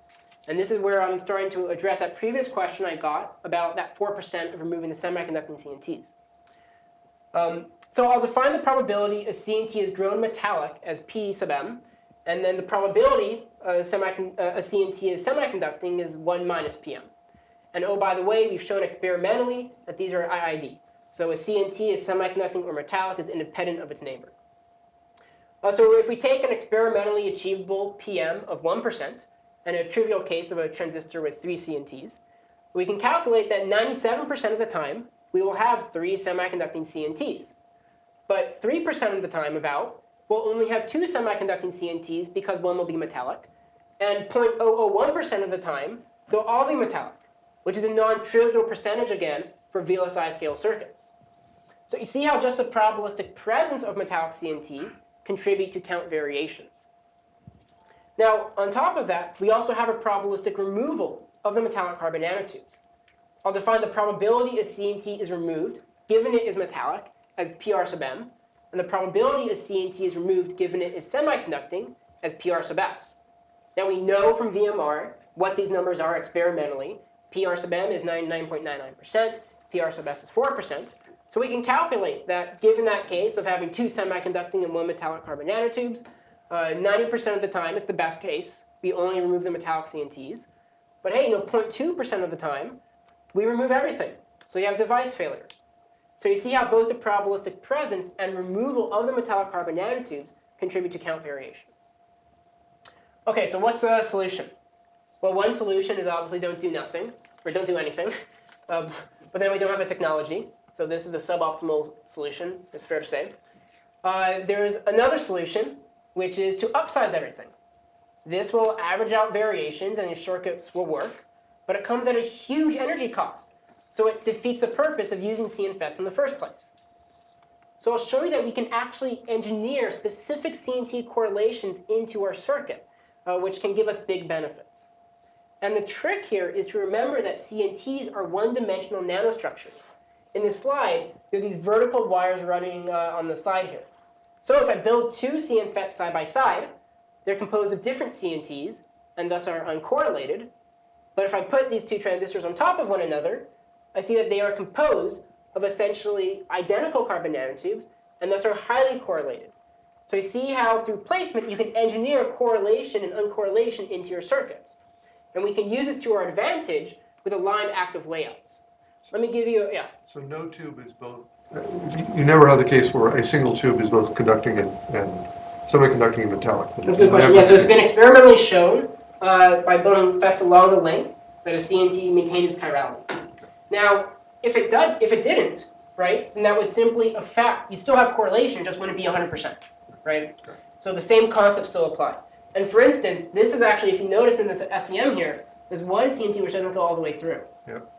And this is where I'm starting to address that previous question I got about that 4% of removing the semiconducting CNTs. So I'll define the probability a CNT is grown metallic as P sub m, and then the probability a CNT is semiconducting is 1 minus PM. And oh, by the way, we've shown experimentally that these are IID. So a CNT is semiconducting or metallic is independent of its neighbor. So if we take an experimentally achievable PM of 1% and a trivial case of a transistor with 3 CNTs, we can calculate that 97% of the time we will have 3 semiconducting CNTs. But 3% of the time about, we'll only have 2 semiconducting CNTs because one will be metallic. And 0.001% of the time, they'll all be metallic, which is a non-trivial percentage again for VLSI scale circuits. So you see how just the probabilistic presence of metallic CNTs contribute to count variations. Now, on top of that, we also have a probabilistic removal of the metallic carbon nanotubes. I'll define the probability a CNT is removed, given it is metallic, as PR sub m, and the probability a CNT is removed, given it is semiconducting, as PR sub s. Now we know from VMR what these numbers are experimentally. PR sub m is 99.99%, PR sub s is 4%. So we can calculate that given that case of having 2 semiconducting and 1 metallic carbon nanotubes, 90% of the time, it's the best case. We only remove the metallic CNTs. But hey, 0.2% of the time, we remove everything. So you have device failure. So you see how both the probabilistic presence and removal of the metallic carbon nanotubes contribute to count variations. OK, so what's the solution? Well, one solution is obviously don't do nothing, or don't do anything. But then we don't have a technology. So this is a suboptimal solution, it's fair to say. There's another solution, which is to upsize everything. This will average out variations and your circuits will work, but it comes at a huge energy cost. So it defeats the purpose of using CNFETs in the first place. So I'll show you that we can actually engineer specific CNT correlations into our circuit, which can give us big benefits. And the trick here is to remember that CNTs are one-dimensional nanostructures. In this slide, there are these vertical wires running on the side here. So if I build two CNFETs side by side, they're composed of different CNTs, and thus are uncorrelated. But if I put these two transistors on top of one another, I see that they are composed of essentially identical carbon nanotubes, and thus are highly correlated. So you see how through placement you can engineer correlation and uncorrelation into your circuits. And we can use this to our advantage with aligned active layouts. Let me give you, So no tube is both, you never have the case where a single tube is both conducting and semiconducting and metallic. That's a good question. Yeah, so it's been experimentally shown by building FETs along the length that a CNT maintains its chirality. Now, if it didn't, right, then that would simply affect, you still have correlation, it just wouldn't be 100%, right? Okay. So the same concept still apply. And for instance, this is actually, if you notice in this SEM here, there's one CNT which doesn't go all the way through,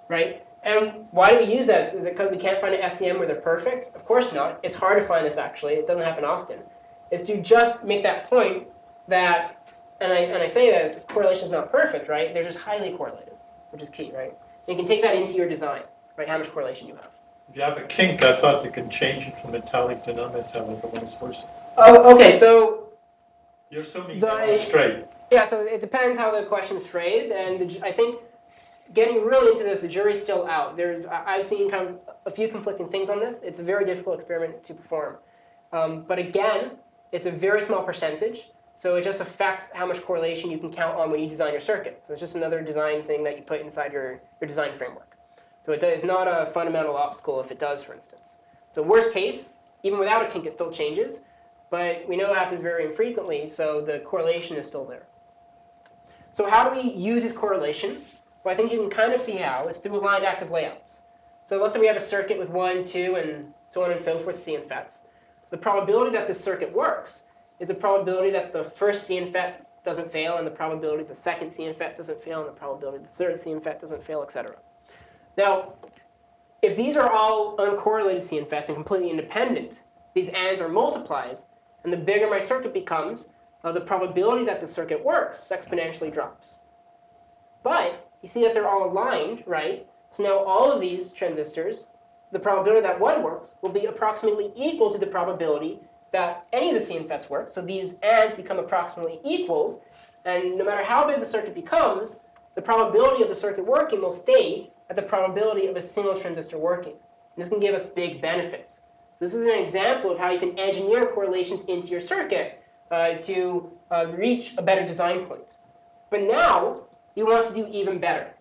right? And why do we use this? Is it because we can't find an SEM where they're perfect? Of course not. It's hard to find this actually. It doesn't happen often. It's to just make that point that, and I say that correlation is not perfect, right? They're just highly correlated, which is key, right? You can take that into your design, right? How much correlation you have. If you have a kink, I thought you can change it from metallic to non-metallic or vice versa. Oh, okay. So You're assuming they're straight. yeah. So it depends how the question is phrased, and I think getting really into this, the jury's still out. I've seen kind of a few conflicting things on this. It's a very difficult experiment to perform, but again, it's a very small percentage. So it just affects how much correlation you can count on when you design your circuit. So it's just another design thing that you put inside your design framework. So it's not a fundamental obstacle if it does, for instance. So worst case, even without a kink, it still changes. But we know it happens very infrequently, so the correlation is still there. So how do we use this correlation? Well, I think you can kind of see how. It's through aligned active layouts. So let's say we have a circuit with 1, 2, and so on and so forth CNFETs. So the probability that this circuit works is the probability that the first CNFET doesn't fail, and the probability the second CNFET doesn't fail, and the probability the third CNFET doesn't fail, etc. Now, if these are all uncorrelated CNFETs and completely independent, these ANDs are multiplies, and the bigger my circuit becomes, the probability that the circuit works exponentially drops. But you see that they're all aligned, right? So now all of these transistors, the probability that one works will be approximately equal to the probability that any of the CNFETs work. So these ANDs become approximately equals, and no matter how big the circuit becomes, the probability of the circuit working will stay at the probability of a single transistor working. And this can give us big benefits. So this is an example of how you can engineer correlations into your circuit to reach a better design point. But now, you want to do even better.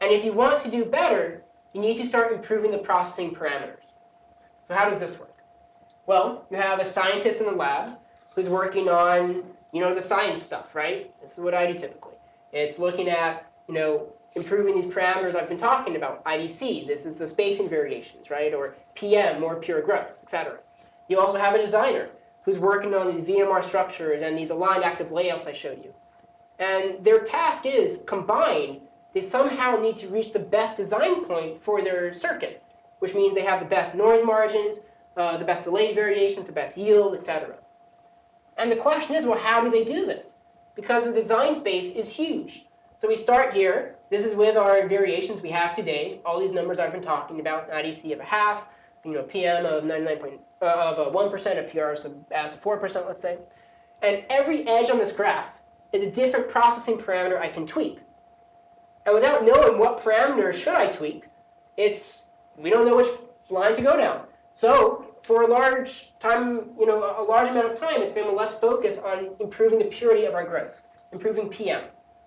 And if you want to do better, you need to start improving the processing parameters. So how does this work? Well, you have a scientist in the lab who's working on, the science stuff, right? This is what I do typically. It's looking at, improving these parameters I've been talking about. IDC, this is the spacing variations, right? Or PM, more pure growth, etc. You also have a designer who's working on these VMR structures and these aligned active layouts I showed you. And their task is, combined, they somehow need to reach the best design point for their circuit, which means they have the best noise margins, the best delay variations, the best yield, etc. And the question is, well, how do they do this? Because the design space is huge. So we start here. This is with our variations we have today. All these numbers I've been talking about, IDC of a half, PM of 1%, a PR as 4%, let's say. And every edge on this graph is a different processing parameter I can tweak. And without knowing what parameter should I tweak, we don't know which line to go down. So for a large time, a large amount of time, it's been let's focus on improving the purity of our growth, improving PM.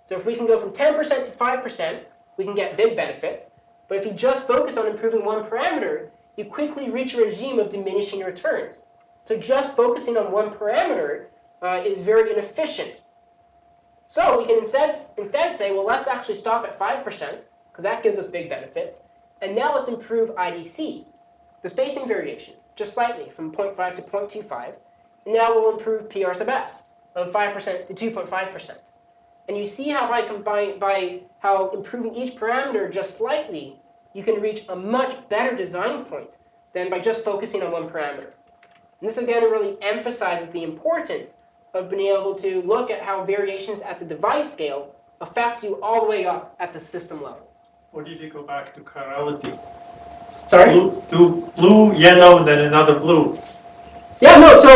So if we can go from 10% to 5%, we can get big benefits. But if you just focus on improving one parameter, you quickly reach a regime of diminishing returns. So just focusing on one parameter is very inefficient. So we can instead say, well, let's actually stop at 5%, because that gives us big benefits. And now let's improve IDC, the spacing variations, just slightly, from 0.5 to 0.25. And now we'll improve PR sub S, of 5% to 2.5%. And you see how by how improving each parameter just slightly, you can reach a much better design point than by just focusing on one parameter. And this again really emphasizes the importance of being able to look at how variations at the device scale affect you all the way up at the system level. What if you go back to chirality? Sorry? Do blue, yellow, and then another blue. Yeah, no, so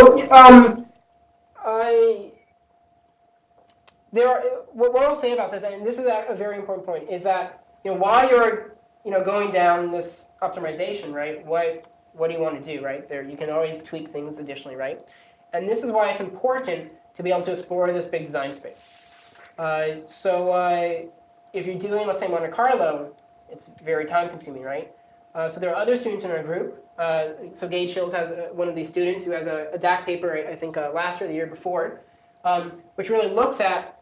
what I'll say about this, and this is a very important point, is that while you're going down this optimization, right? What do you want to do, right? There, you can always tweak things additionally, right? And this is why it's important to be able to explore this big design space. If you're doing, let's say, Monte Carlo, it's very time-consuming, right? So there are other students in our group. So Gage Hills has one of these students who has a DAC paper, I think last year or the year before, which really looks at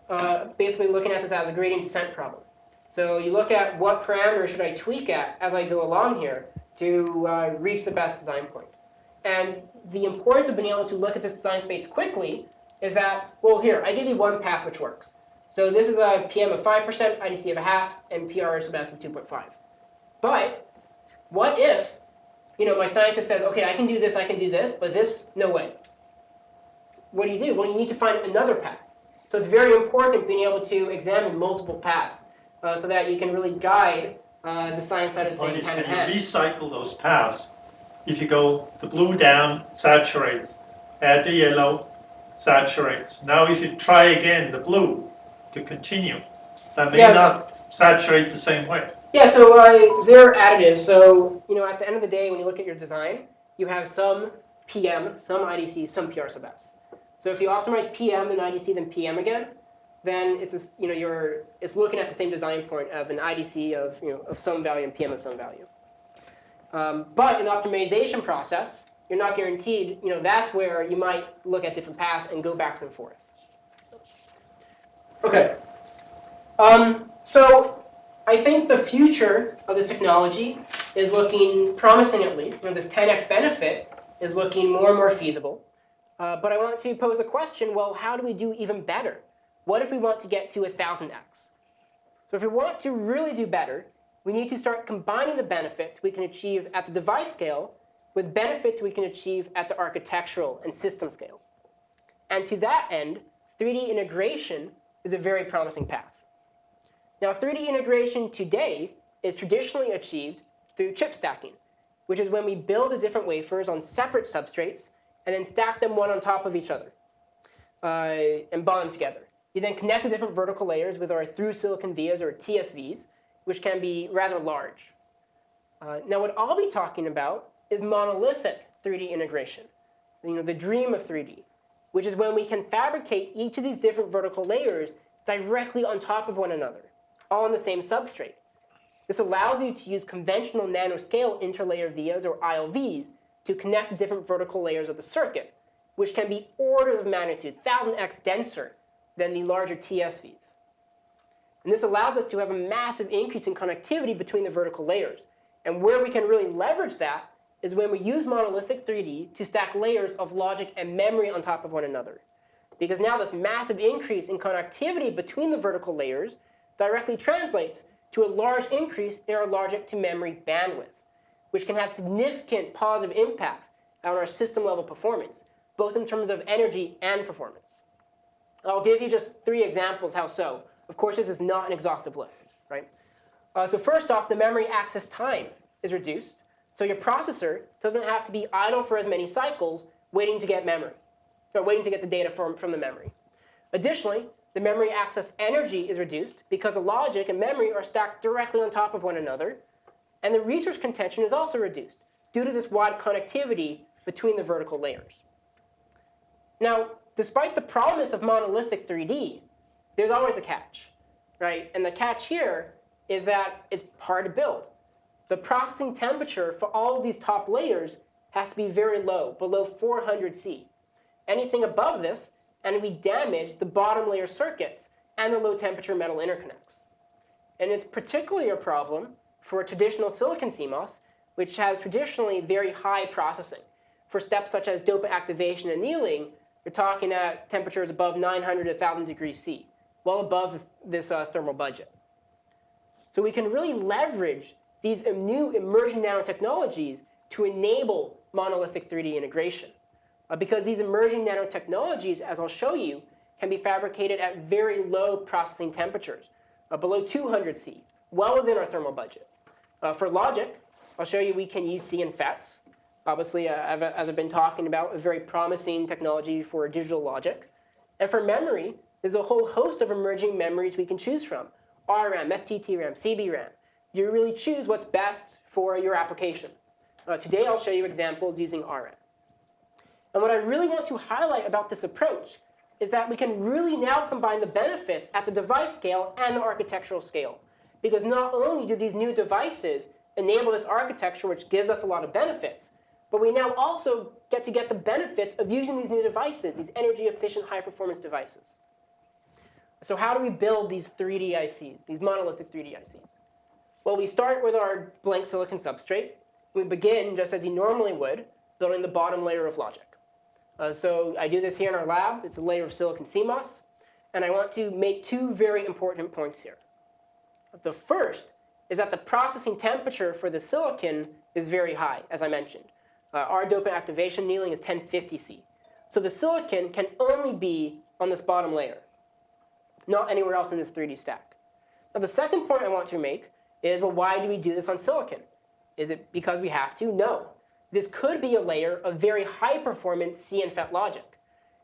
basically looking at this as a gradient descent problem. So you look at what parameter should I tweak at as I go along here to reach the best design point. And the importance of being able to look at this design space quickly is that, well, here, I give you one path which works. So this is a PM of 5%, IDC of 0.5, and PRS of 2.5. But what if, my scientist says, okay, I can do this, but this, no way. What do? Well, you need to find another path. So it's very important being able to examine multiple paths so that you can really guide the science side of things hand in hand. Can you recycle those paths? If you go the blue down, saturates, add the yellow, saturates. Now if you try again the blue to continue, that may not saturate the same way. Yeah, so they're additive. So at the end of the day, when you look at your design, you have some PM, some IDC, some PR sub S. So if you optimize PM, then IDC, then PM again, then it's it's looking at the same design point of an IDC of some value and PM of some value. But in the optimization process, you're not guaranteed. That's where you might look at different paths and go back and forth. Okay. So I think the future of this technology is looking promising, at least. This 10x benefit is looking more and more feasible. But I want to pose a question, well, how do we do even better? What if we want to get to 1,000x? So if we want to really do better, we need to start combining the benefits we can achieve at the device scale with benefits we can achieve at the architectural and system scale. And to that end, 3D integration is a very promising path. Now, 3D integration today is traditionally achieved through chip stacking, which is when we build the different wafers on separate substrates and then stack them one on top of each other and bond them together. You then connect the different vertical layers with our through-silicon vias, or TSVs, which can be rather large. Now, what I'll be talking about is monolithic 3D integration, the dream of 3D, which is when we can fabricate each of these different vertical layers directly on top of one another, all on the same substrate. This allows you to use conventional nanoscale interlayer vias, or ILVs, to connect different vertical layers of the circuit, which can be orders of magnitude, 1,000x denser than the larger TSVs. And this allows us to have a massive increase in connectivity between the vertical layers. And where we can really leverage that is when we use monolithic 3D to stack layers of logic and memory on top of one another. Because now this massive increase in connectivity between the vertical layers directly translates to a large increase in our logic to memory bandwidth, which can have significant positive impacts on our system level performance, both in terms of energy and performance. I'll give you just 3 examples how so. Of course, this is not an exhaustive list, right? So first off, the memory access time is reduced. So your processor doesn't have to be idle for as many cycles waiting to get memory, or waiting to get the data from the memory. Additionally, the memory access energy is reduced because the logic and memory are stacked directly on top of one another. And the resource contention is also reduced due to this wide connectivity between the vertical layers. Now, despite the promise of monolithic 3D, there's always a catch, right? And the catch here is that it's hard to build. The processing temperature for all of these top layers has to be very low, below 400 C. Anything above this, and we damage the bottom layer circuits and the low temperature metal interconnects. And it's particularly a problem for traditional silicon CMOS, which has traditionally very high processing. For steps such as dopant activation and annealing, you're talking at temperatures above 900 to 1,000 degrees C, well above this thermal budget. So we can really leverage these new emerging nanotechnologies to enable monolithic 3D integration. Because these emerging nanotechnologies, as I'll show you, can be fabricated at very low processing temperatures, below 200 C, well within our thermal budget. For logic, I'll show you we can use CNFETs. Obviously, as I've been talking about, a very promising technology for digital logic. And for memory, there's a whole host of emerging memories we can choose from. RRAM, STT-RAM, CB-RAM. You really choose what's best for your application. Today, I'll show you examples using RRAM. And what I really want to highlight about this approach is that we can really now combine the benefits at the device scale and the architectural scale. Because not only do these new devices enable this architecture, which gives us a lot of benefits, but we now also get the benefits of using these new devices, these energy-efficient, high-performance devices. So how do we build these 3D ICs, these monolithic 3D ICs? Well, we start with our blank silicon substrate. We begin, just as you normally would, building the bottom layer of logic. So I do this here in our lab. It's a layer of silicon CMOS. And I want to make two very important points here. The first is that the processing temperature for the silicon is very high, as I mentioned. Our dopant activation annealing is 1050 C. So the silicon can only be on this bottom layer, not anywhere else in this 3D stack. Now, the second point I want to make is, well, why do we do this on silicon? Is it because we have to? No. This could be a layer of very high-performance CNFET logic.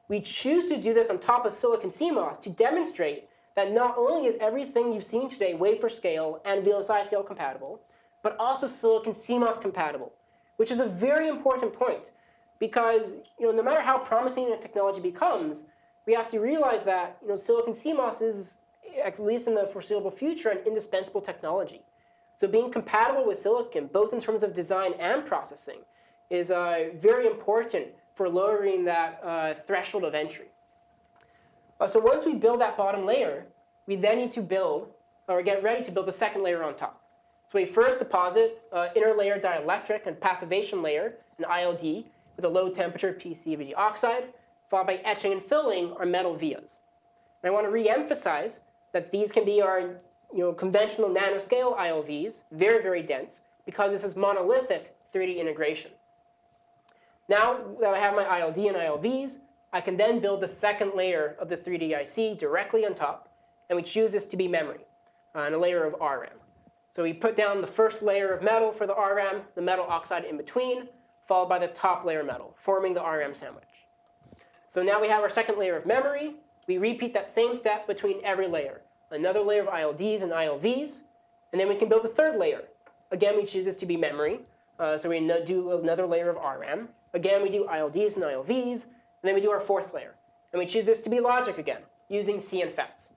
We choose to do this on top of silicon CMOS to demonstrate that not only is everything you've seen today wafer scale and VLSI scale compatible, but also silicon CMOS compatible, which is a very important point. Because no matter how promising a technology becomes, we have to realize that silicon CMOS is, at least in the foreseeable future, an indispensable technology. So being compatible with silicon, both in terms of design and processing, is very important for lowering that threshold of entry. So once we build that bottom layer, we then need to build, or get ready to build the second layer on top. So we first deposit interlayer dielectric and passivation layer, an ILD, with a low temperature PCVD oxide, followed by etching and filling our metal vias. And I want to re-emphasize that these can be our conventional nanoscale ILVs, very, very dense, because this is monolithic 3D integration. Now that I have my ILD and ILVs, I can then build the second layer of the 3D IC directly on top, and we choose this to be memory, and a layer of RRAM. So we put down the first layer of metal for the RRAM, the metal oxide in between, followed by the top layer metal, forming the RRAM sandwich. So now we have our second layer of memory. We repeat that same step between every layer. Another layer of ILDs and ILVs, and then we can build the third layer. Again, we choose this to be memory, so we do another layer of RRAM. Again, we do ILDs and ILVs, and then we do our fourth layer. And we choose this to be logic again, using CNFETs.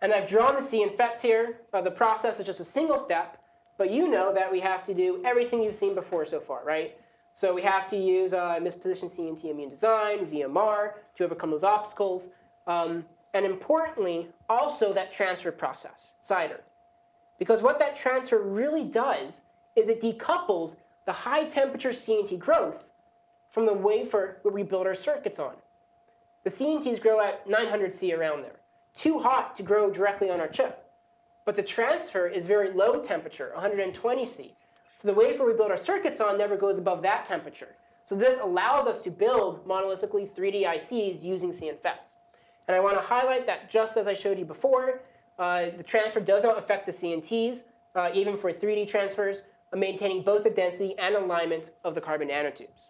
And I've drawn the CNFETs here. The process is just a single step, but you know that we have to do everything you've seen before so far, right? So we have to use misposition CNT-Immune design, VMR, to overcome those obstacles. And importantly, also that transfer process, CIDER. Because what that transfer really does is it decouples the high temperature CNT growth from the wafer where we build our circuits on. The CNTs grow at 900 C around there. Too hot to grow directly on our chip. But the transfer is very low temperature, 120 C. So the wafer we build our circuits on never goes above that temperature. So this allows us to build monolithically 3D ICs using CNFETs. And I want to highlight that just as I showed you before, the transfer does not affect the CNTs, even for 3D transfers, maintaining both the density and alignment of the carbon nanotubes.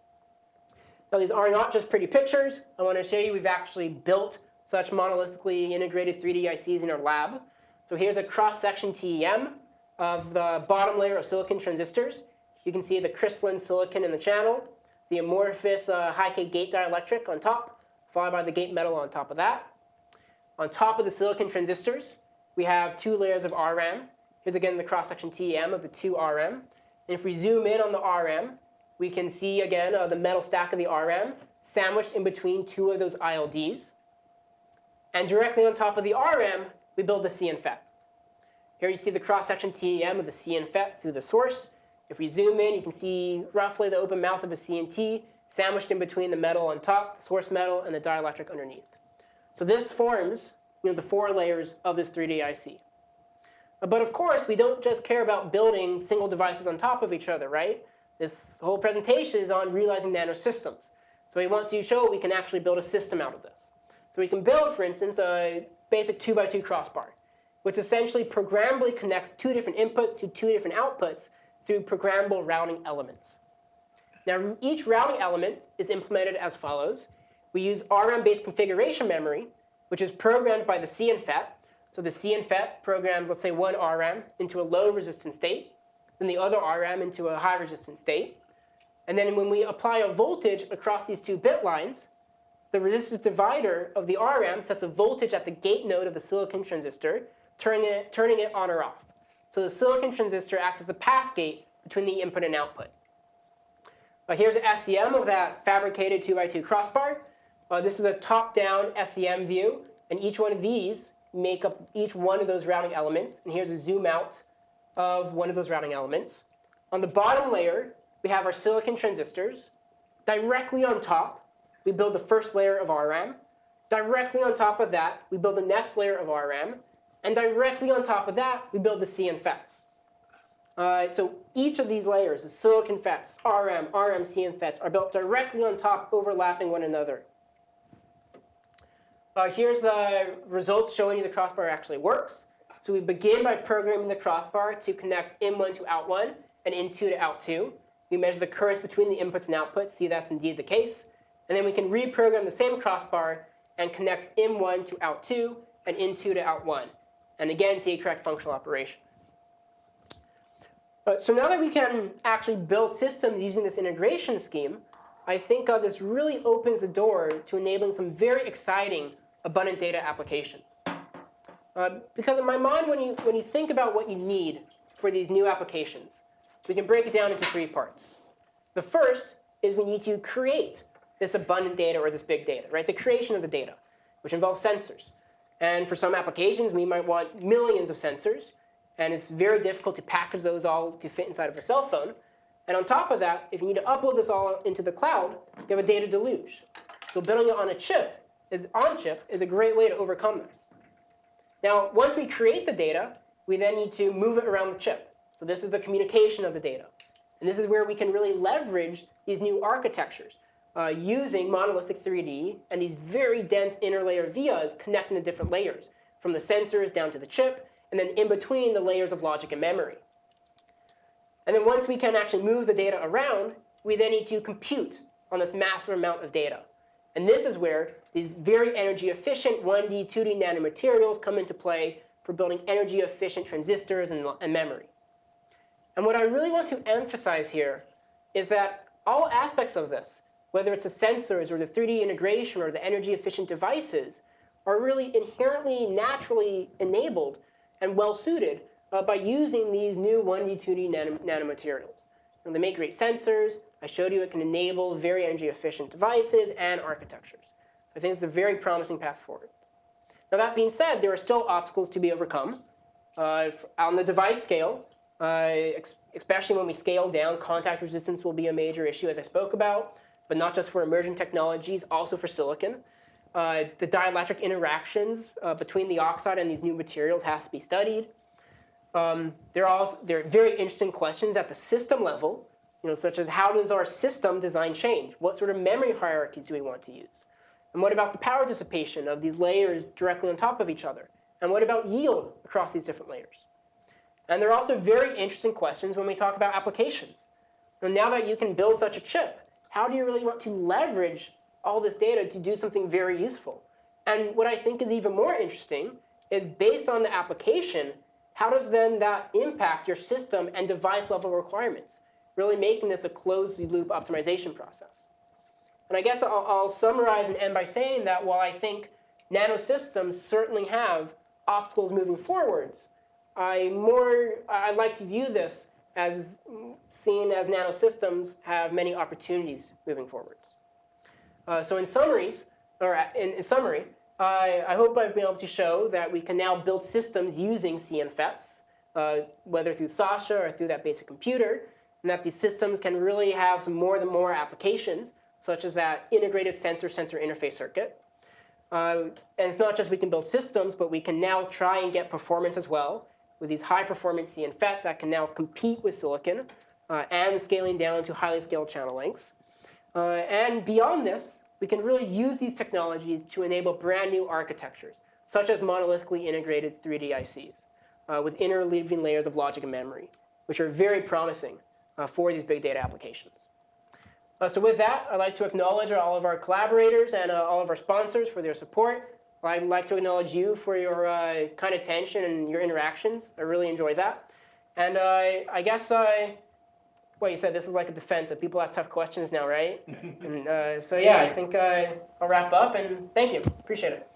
Now, these are not just pretty pictures. I want to show you we've actually built such monolithically integrated 3D ICs in our lab. So here's a cross-section TEM of the bottom layer of silicon transistors. You can see the crystalline silicon in the channel, the amorphous high-K gate dielectric on top, followed by the gate metal on top of that. On top of the silicon transistors, we have two layers of RRAM. Here's again the cross-section TEM of the two RRAM. And if we zoom in on the RRAM, we can see again the metal stack of the RRAM sandwiched in between two of those ILDs. And directly on top of the RRAM, we build the CNFET. Here you see the cross-section TEM of the CNFET through the source. If we zoom in, you can see roughly the open mouth of a CNT sandwiched in between the metal on top, the source metal, and the dielectric underneath. So this forms the four layers of this 3D IC. But of course, we don't just care about building single devices on top of each other, right? This whole presentation is on realizing nanosystems. So we want to show we can actually build a system out of this. So we can build, for instance, a basic 2x2 crossbar, which essentially programmably connects two different inputs to two different outputs through programmable routing elements. Now, each routing element is implemented as follows. We use RRAM-based configuration memory, which is programmed by the CNFET. So the CNFET programs, let's say, one RRAM into a low resistance state, then the other RRAM into a high resistance state. And then when we apply a voltage across these two bit lines, the resistance divider of the RRAM sets a voltage at the gate node of the silicon transistor, turning it on or off. So the silicon transistor acts as the pass gate between the input and output. Here's an SEM of that fabricated 2x2 crossbar. This is a top-down SEM view, and each one of these make up each one of those routing elements. And here's a zoom out of one of those routing elements. On the bottom layer, we have our silicon transistors. Directly on top, we build the first layer of RRAM. Directly on top of that, we build the next layer of RRAM. And directly on top of that, we build the CNFETs. So each of these layers, the silicon FETs, RRAM, CNFETs, are built directly on top, overlapping one another. Here's the results showing you the crossbar actually works. So we begin by programming the crossbar to connect in1 to out1 and in2 to out2. We measure the currents between the inputs and outputs, see that's indeed the case. And then we can reprogram the same crossbar and connect in1 to out2 and in2 to out1. And again, see a correct functional operation. So now that we can actually build systems using this integration scheme, I think this really opens the door to enabling some very exciting abundant data applications. Because in my mind, when you think about what you need for these new applications, we can break it down into three parts. The first is we need to create this abundant data or this big data, right? The creation of the data, which involves sensors. And for some applications, we might want millions of sensors. And it's very difficult to package those all to fit inside of a cell phone. And on top of that, if you need to upload this all into the cloud, you have a data deluge. So building it on a chip, is a great way to overcome this. Now, once we create the data, we then need to move it around the chip. So this is the communication of the data. And this is where we can really leverage these new architectures using monolithic 3D and these very dense interlayer vias connecting the different layers, from the sensors down to the chip, and then in between the layers of logic and memory. And then once we can actually move the data around, we then need to compute on this massive amount of data. And this is where these very energy efficient 1D, 2D nanomaterials come into play for building energy efficient transistors and memory. And what I really want to emphasize here is that all aspects of this, whether it's the sensors or the 3D integration or the energy efficient devices, are really inherently naturally enabled and well suited by using these new 1D, 2D nanomaterials. And they make great sensors. I showed you it can enable very energy efficient devices and architectures. I think it's a very promising path forward. Now that being said, there are still obstacles to be overcome. On the device scale, especially when we scale down, contact resistance will be a major issue, as I spoke about, but not just for emerging technologies, also for silicon. The dielectric interactions between the oxide and these new materials has to be studied. There are very interesting questions at the system level, such as how does our system design change? What sort of memory hierarchies do we want to use? And what about the power dissipation of these layers directly on top of each other? And what about yield across these different layers? And there are also very interesting questions when we talk about applications. Now that you can build such a chip, how do you really want to leverage all this data to do something very useful? And what I think is even more interesting is based on the application, how does then that impact your system and device level requirements, really making this a closed loop optimization process? And I guess I'll summarize and end by saying that while I think nanosystems certainly have obstacles moving forwards, I like to view this as seen as nanosystems have many opportunities moving forwards. So in summary, I hope I've been able to show that we can now build systems using CNFETs, whether through Sasha or through that basic computer, and that these systems can really have some more and more applications, such as that integrated sensor-sensor interface circuit. And it's not just we can build systems, but we can now try and get performance as well with these high-performance CNFETs that can now compete with silicon and scaling down to highly scaled channel lengths. And beyond this, we can really use these technologies to enable brand new architectures, such as monolithically integrated 3D ICs with interleaving layers of logic and memory, which are very promising for these big data applications. So with that, I'd like to acknowledge all of our collaborators and all of our sponsors for their support. I'd like to acknowledge you for your kind attention and your interactions. I really enjoy that. And I guess, well, you said this is like a defense, so people ask tough questions now, right? And so yeah, I think I'll wrap up, and thank you. Appreciate it.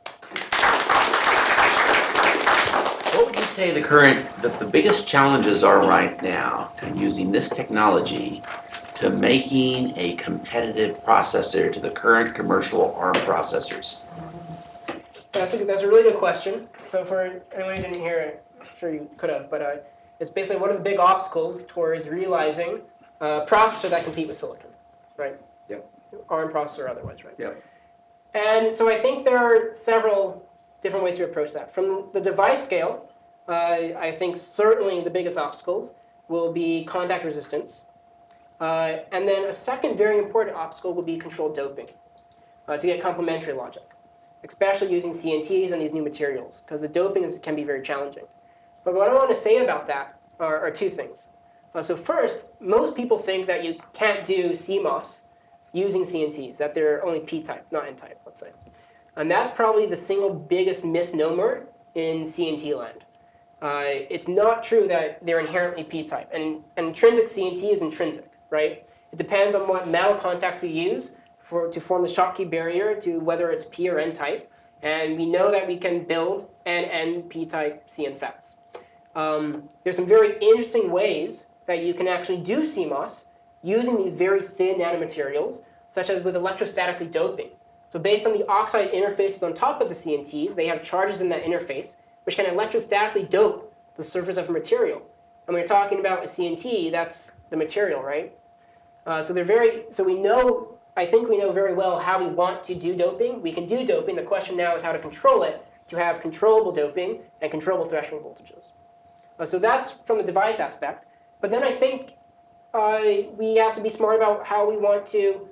What would you say the biggest challenges are right now to using this technology to making a competitive processor to the current commercial ARM processors? That's a really good question. So for anyone who didn't hear it, I'm sure you could have, but it's basically what are the big obstacles towards realizing a processor that compete with silicon, right? Yep. ARM processor or otherwise, right? Yep. And so I think there are several different ways to approach that. From the device scale, I think certainly the biggest obstacles will be contact resistance. And then a second very important obstacle will be controlled doping to get complementary logic, especially using CNTs and these new materials, because the doping can be very challenging. But what I want to say about that are two things. So first, most people think that you can't do CMOS using CNTs, that they're only P-type, not N-type, let's say. And that's probably the single biggest misnomer in CNT land. It's not true that they're inherently P-type. And intrinsic CNT is intrinsic, right? It depends on what metal contacts you use to form the Schottky barrier to whether it's P or N-type. And we know that we can build N P-type CNFETs. There's some very interesting ways that you can actually do CMOS using these very thin nanomaterials, such as with electrostatically doping. So based on the oxide interfaces on top of the CNTs, they have charges in that interface, which can electrostatically dope the surface of a material. And when you're talking about a CNT, that's the material, right? So we know, I think we know very well how we want to do doping. We can do doping. The question now is how to control it to have controllable doping and controllable threshold voltages. So that's from the device aspect. But then I think we have to be smart about how we want to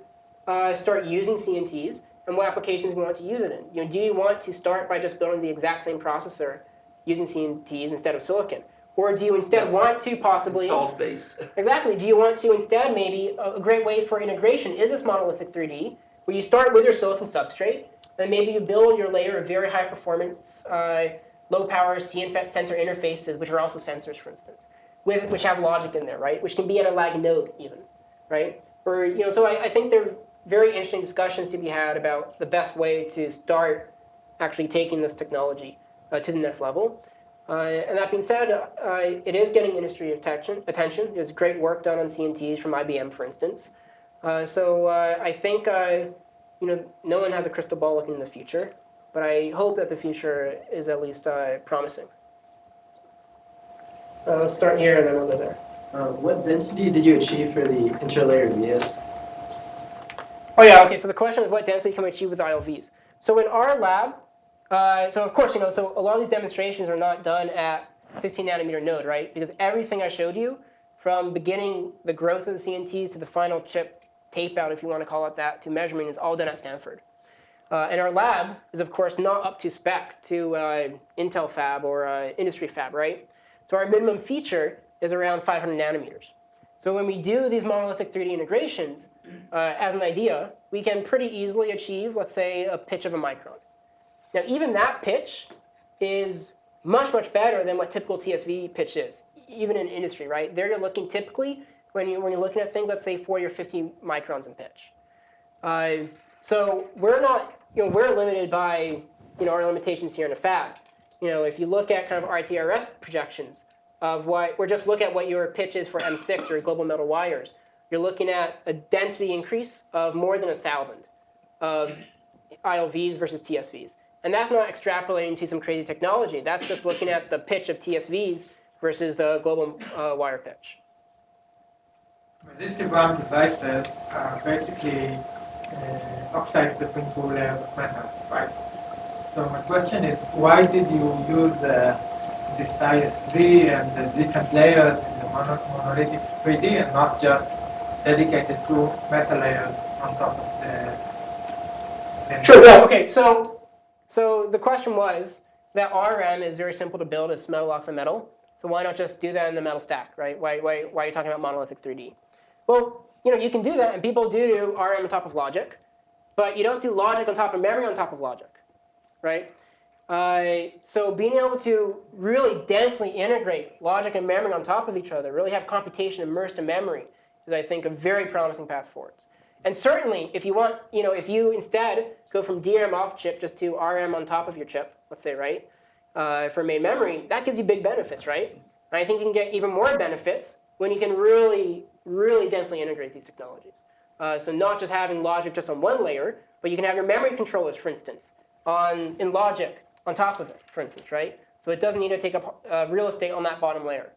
start using CNTs and what applications we want to use it in. Do you want to start by just building the exact same processor using CNTs instead of silicon? Or do you instead want to possibly... Installed base. Exactly. Do you want to instead maybe, a great way for integration is this monolithic 3D, where you start with your silicon substrate, and maybe you build your layer of very high performance, low power CNFET sensor interfaces, which are also sensors, for instance, which have logic in there, right? Which can be at a lag node even, right? Or, so I think there are very interesting discussions to be had about the best way to start actually taking this technology to the next level. And that being said, it is getting industry attention. There's great work done on CNTs from IBM, for instance. So I think no one has a crystal ball looking in the future, but I hope that the future is at least promising. Let's start here and then we'll go there. What density did you achieve for the interlayer vias? Oh yeah, okay. So the question is, what density can we achieve with ILVs? So in our lab, so of course, so a lot of these demonstrations are not done at 16 nanometer node, right? Because everything I showed you, from beginning the growth of the CNTs to the final chip tape out, if you want to call it that, to measurement, is all done at Stanford. And our lab is, of course, not up to spec to Intel fab or industry fab, right? So our minimum feature is around 500 nanometers. So when we do these monolithic 3D integrations, as an idea, we can pretty easily achieve, let's say, a pitch of a micron. Now, even that pitch is much, much better than what typical TSV pitch is, even in industry, right? There you're looking typically, when you're looking at things, let's say 40 or 50 microns in pitch. So we're not, we're limited by, our limitations here in the fab. If you look at kind of RTRS projections of or just look at what your pitch is for M6 or global metal wires, you're looking at a density increase of more than 1,000 of ILVs versus TSVs. And that's not extrapolating to some crazy technology. That's just looking at the pitch of TSVs versus the global wire pitch. Resistive devices are basically oxides between two layers of metals, right? So my question is, why did you use this ISV and the different layers in the monolithic 3D and not just dedicated to metal layers on top of the same. Sure. Yeah. Okay. So the question was that RM is very simple to build as metal blocks of metal. So why not just do that in the metal stack, right? Why are you talking about monolithic 3D? Well, you can do that, and people do RM on top of logic, but you don't do logic on top of memory on top of logic, right? So being able to really densely integrate logic and memory on top of each other, really have computation immersed in memory, is I think a very promising path forwards. And certainly, if you want, if you instead go from DRAM off chip just to RM on top of your chip, let's say, right, for main memory, that gives you big benefits, right? And I think you can get even more benefits when you can really, really densely integrate these technologies. So not just having logic just on one layer, but you can have your memory controllers, for instance, in logic on top of it, for instance, right? So it doesn't need to take up real estate on that bottom layer.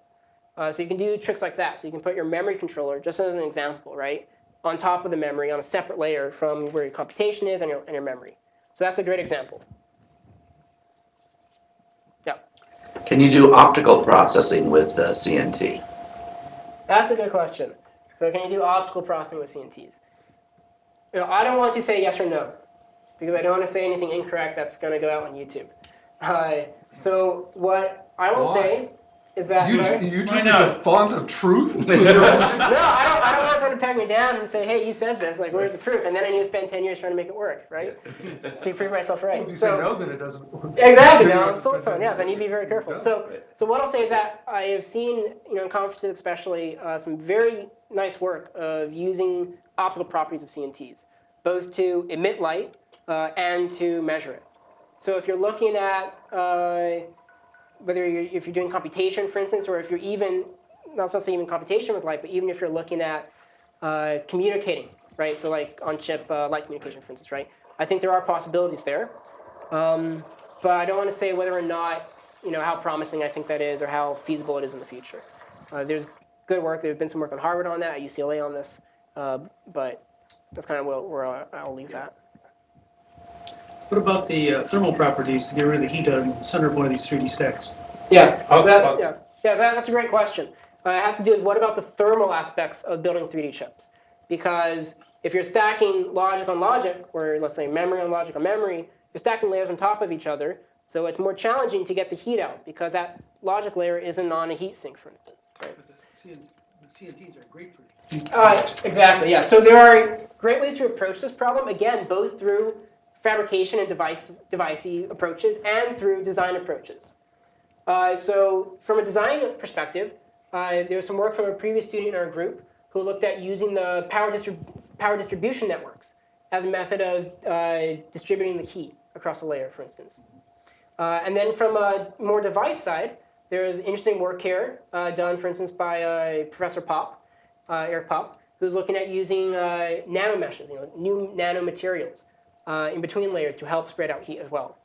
So you can do tricks like that. So you can put your memory controller, just as an example, right, on top of the memory on a separate layer from where your computation is and your memory. So that's a great example. Yeah. Can you do optical processing with CNT? That's a good question. So can you do optical processing with CNTs? I don't want to say yes or no, because I don't want to say anything incorrect that's going to go out on YouTube. So what I will say is that YouTube is a font of truth? No, I don't want someone to peg me down and say, hey, you said this, like, where's the proof? And then I need to spend 10 years trying to make it work, right? To prove myself right. Well, if you say no, then it doesn't work. Exactly, no, so yes, I need to be very careful. So what I'll say is that I have seen, in conferences especially, some very nice work of using optical properties of CNTs, both to emit light and to measure it. So if you're looking at if you're doing computation, for instance, or if you're even, not necessarily even computation with light, but even if you're looking at communicating, right? So like on-chip light communication, for instance, right? I think there are possibilities there. But I don't want to say whether or not, how promising I think that is or how feasible it is in the future. There's good work. There's been some work on Harvard on that, at UCLA on this. But that's kind of where I'll leave that. What about the thermal properties to get rid of the heat out in the center of one of these 3D stacks? Yeah, that's a great question. It has to do with what about the thermal aspects of building 3D chips? Because if you're stacking logic on logic, or let's say memory on logic on memory, you're stacking layers on top of each other. So it's more challenging to get the heat out because that logic layer isn't on a heat sink, for instance. Right? But the CNTs are great for heat. Exactly, yeah. So there are great ways to approach this problem, again, both through fabrication and device approaches and through design approaches. So from a design perspective, there was some work from a previous student in our group who looked at using the power distribution networks as a method of distributing the heat across a layer, for instance. And then from a more device side, there's interesting work here done, for instance, by Professor Popp, Eric Popp, who's looking at using nanomeshes, new nanomaterials in between layers to help spread out heat as well.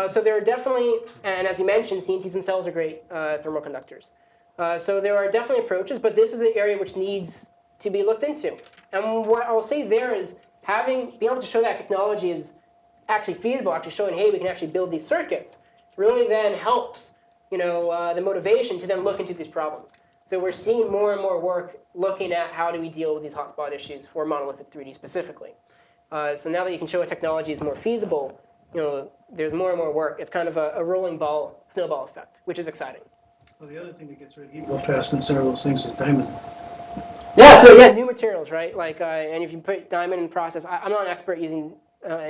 So there are definitely, and as you mentioned, CNTs themselves are great thermal conductors. So there are definitely approaches, but this is an area which needs to be looked into. And what I'll say there is being able to show that technology is actually feasible, actually showing, hey, we can actually build these circuits, really then helps the motivation to then look into these problems. So we're seeing more and more work looking at how do we deal with these hotspot issues for monolithic 3D specifically. So now that you can show a technology is more feasible, there's more and more work. It's kind of a rolling ball, snowball effect, which is exciting. Well, the other thing that gets rid of heat real fast in some of those things is diamond. Yeah, so yeah, new materials, right? Like, and if you put diamond in process, I'm not an expert using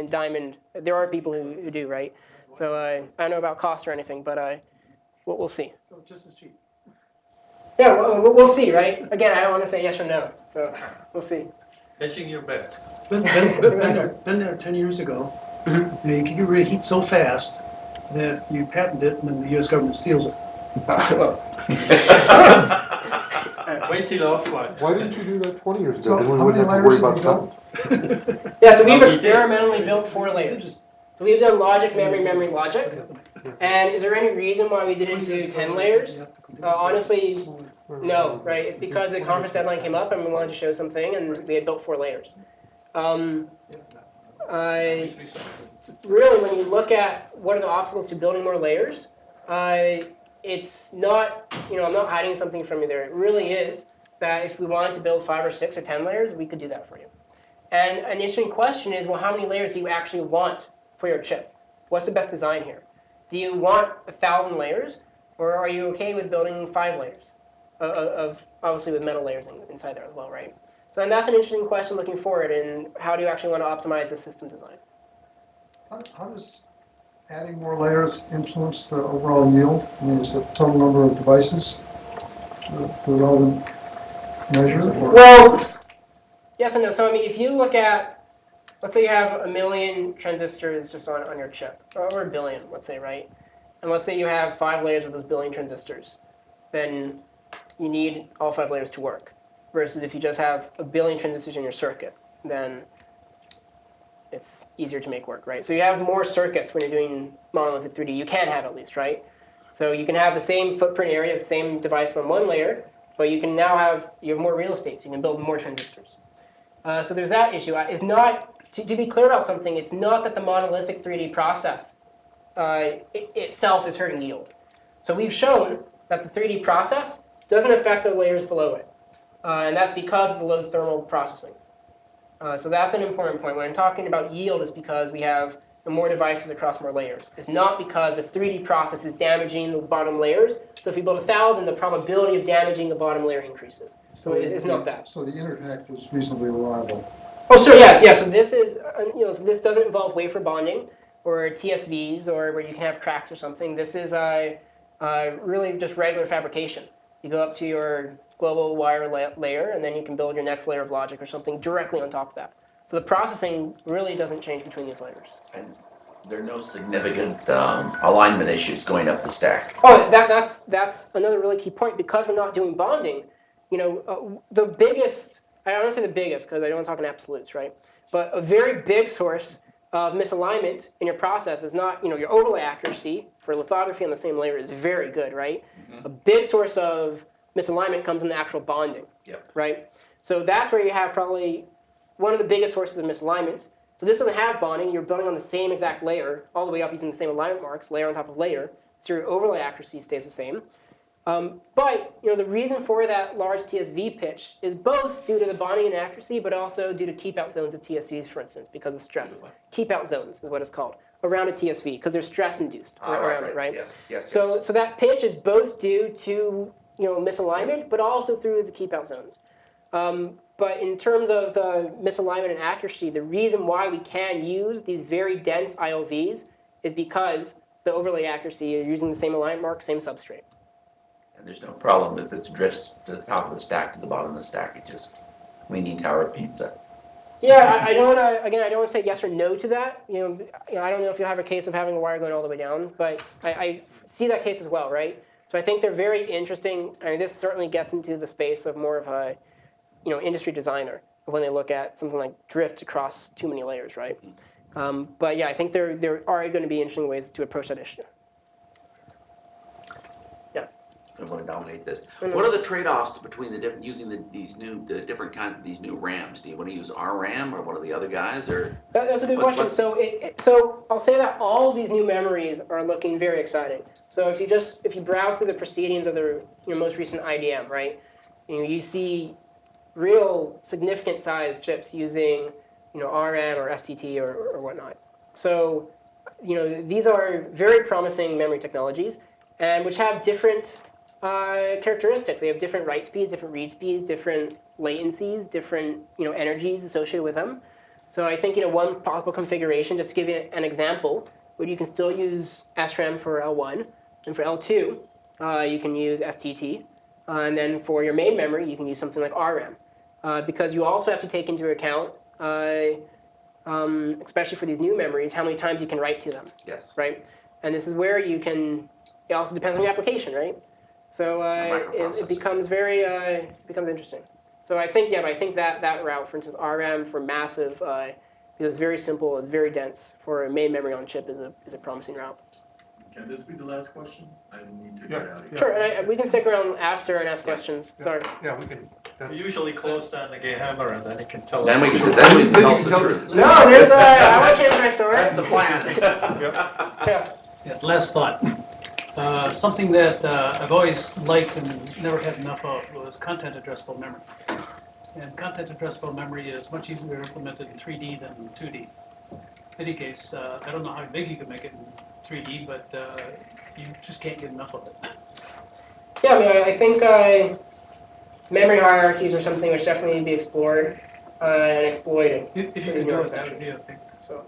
diamond. There are people who do, right? So I don't know about cost or anything, but we'll see. Oh, just as cheap. Yeah, we'll see, right? Again, I don't want to say yes or no, so we'll see. Hedging your bets. Been there 10 years ago. Mm-hmm. You can get rid of heat so fast that you patent it and then the US government steals it. Wait till offline. Why didn't you do that 20 years ago? So Then we how wouldn't many have to worry layers about did you the build? Yeah, so we've No, we did. experimentally built 4 layers. So we've done logic, memory, logic. And is there any reason why we didn't do 10 layers? Honestly, no, right? It's because the conference deadline came up and we wanted to show something and we had built 4 layers. Really, when you look at what are the obstacles to building more layers, it's not, I'm not hiding something from you there. It really is that if we wanted to build 5 or 6 or 10 layers, we could do that for you. And an interesting question is, well, how many layers do you actually want for your chip? What's the best design here? Do you want 1,000 layers, or are you okay with building 5 layers of obviously with metal layers inside there as well, right? So and that's an interesting question looking forward, and how do you actually want to optimize the system design? How does adding more layers influence the overall yield? I mean, is the total number of devices the relevant measure? Or? Well, yes and no. So I mean, if you look at, let's say you have 1 million transistors just on your chip, or 1 billion, let's say, right? And let's say you have 5 layers of those 1 billion transistors, then you need all 5 layers to work. Versus if you just have 1 billion transistors in your circuit, then it's easier to make work, right? So you have more circuits when you're doing monolithic 3D. You can have at least, right? So you can have the same footprint area, the same device on one layer, but you can now have more real estate, so you can build more transistors. So there's that issue. It's not, to be clear about something, it's not that the monolithic 3D process itself is hurting yield. So we've shown that the 3D process doesn't affect the layers below it. And that's because of the low thermal processing. So that's an important point. When I'm talking about yield, it's because we have more devices across more layers. It's not because the 3D process is damaging the bottom layers. So if you build 1,000, the probability of damaging the bottom layer increases. So it's not that. So the interconnect is reasonably reliable. Oh, sure, yes, yes. So this is, so this doesn't involve wafer bonding or TSVs or where you can have cracks or something. This is really just regular fabrication. You go up to your global wire layer, and then you can build your next layer of logic or something directly on top of that. So the processing really doesn't change between these layers. And there are no significant alignment issues going up the stack. Oh, that's another really key point. Because we're not doing bonding, the biggest, I don't want to say the biggest because I don't want to talk in absolutes, right? But a very big source of misalignment in your process is not, your overlay accuracy for lithography on the same layer is very good, right? Mm-hmm. A big source of misalignment comes in the actual bonding, right? So that's where you have probably one of the biggest sources of misalignment. So this doesn't have bonding. You're building on the same exact layer, all the way up using the same alignment marks, layer on top of layer. So your overlay accuracy stays the same. But the reason for that large TSV pitch is both due to the bonding and accuracy, but also due to keep-out zones of TSVs, for instance, because of stress. Keep-out zones is what it's called, around a TSV, because they're stress-induced around it, right? Yes, yes, so that pitch is both due to misalignment, but also through the keep-out zones. But in terms of the misalignment and accuracy, the reason why we can use these very dense ILVs is because the overlay accuracy is using the same alignment mark, same substrate. And there's no problem if it drifts to the top of the stack to the bottom of the stack. It just Leaning Tower pizza. Yeah, I don't want to say yes or no to that. I don't know if you'll have a case of having a wire going all the way down, but I see that case as well, right? So I think they're very interesting. I mean, this certainly gets into the space of more of a, industry designer when they look at something like drift across too many layers, right? But yeah, I think there are going to be interesting ways to approach that issue. Yeah. I want to dominate this. What are the trade-offs between using the different kinds of these new RAMs? Do you want to use our RAM or one of the other guys, or? That's a good question. So I'll say that all of these new memories are looking very exciting. So if you browse through the proceedings of the most recent IDM, right? You see real significant size chips using RM or STT or whatnot. So these are very promising memory technologies, and which have different characteristics. They have different write speeds, different read speeds, different latencies, different energies associated with them. So I think one possible configuration, just to give you an example, where you can still use SRAM for L1, and for L2 you can use STT, and then for your main memory you can use something like RRAM, because you also have to take into account, especially for these new memories, how many times you can write to them. Yes. Right, and this is where you can. It also depends on the application, right? So it becomes becomes interesting. So I think that route, for instance, RRAM for massive, because it's very simple, it's very dense for a main memory on chip is a promising route. Can this be the last question? I need to get out of here. Sure, and we can stick around after and ask questions. Sorry. Yeah, we can. We usually close down the gay hammer and then he can tell us. Then we can tell us the truth. No, there's I want to change my story. That's the plan. Yeah. Yeah, last thought. Something that I've always liked and never had enough of was content addressable memory. And content addressable memory is much easier implemented in 3D than in 2D. In any case, I don't know how big you can make it in 3D, but you just can't get enough of it. Yeah, I mean, I think memory hierarchies are something which definitely need to be explored and exploited. If you could do it, that would be a big. So.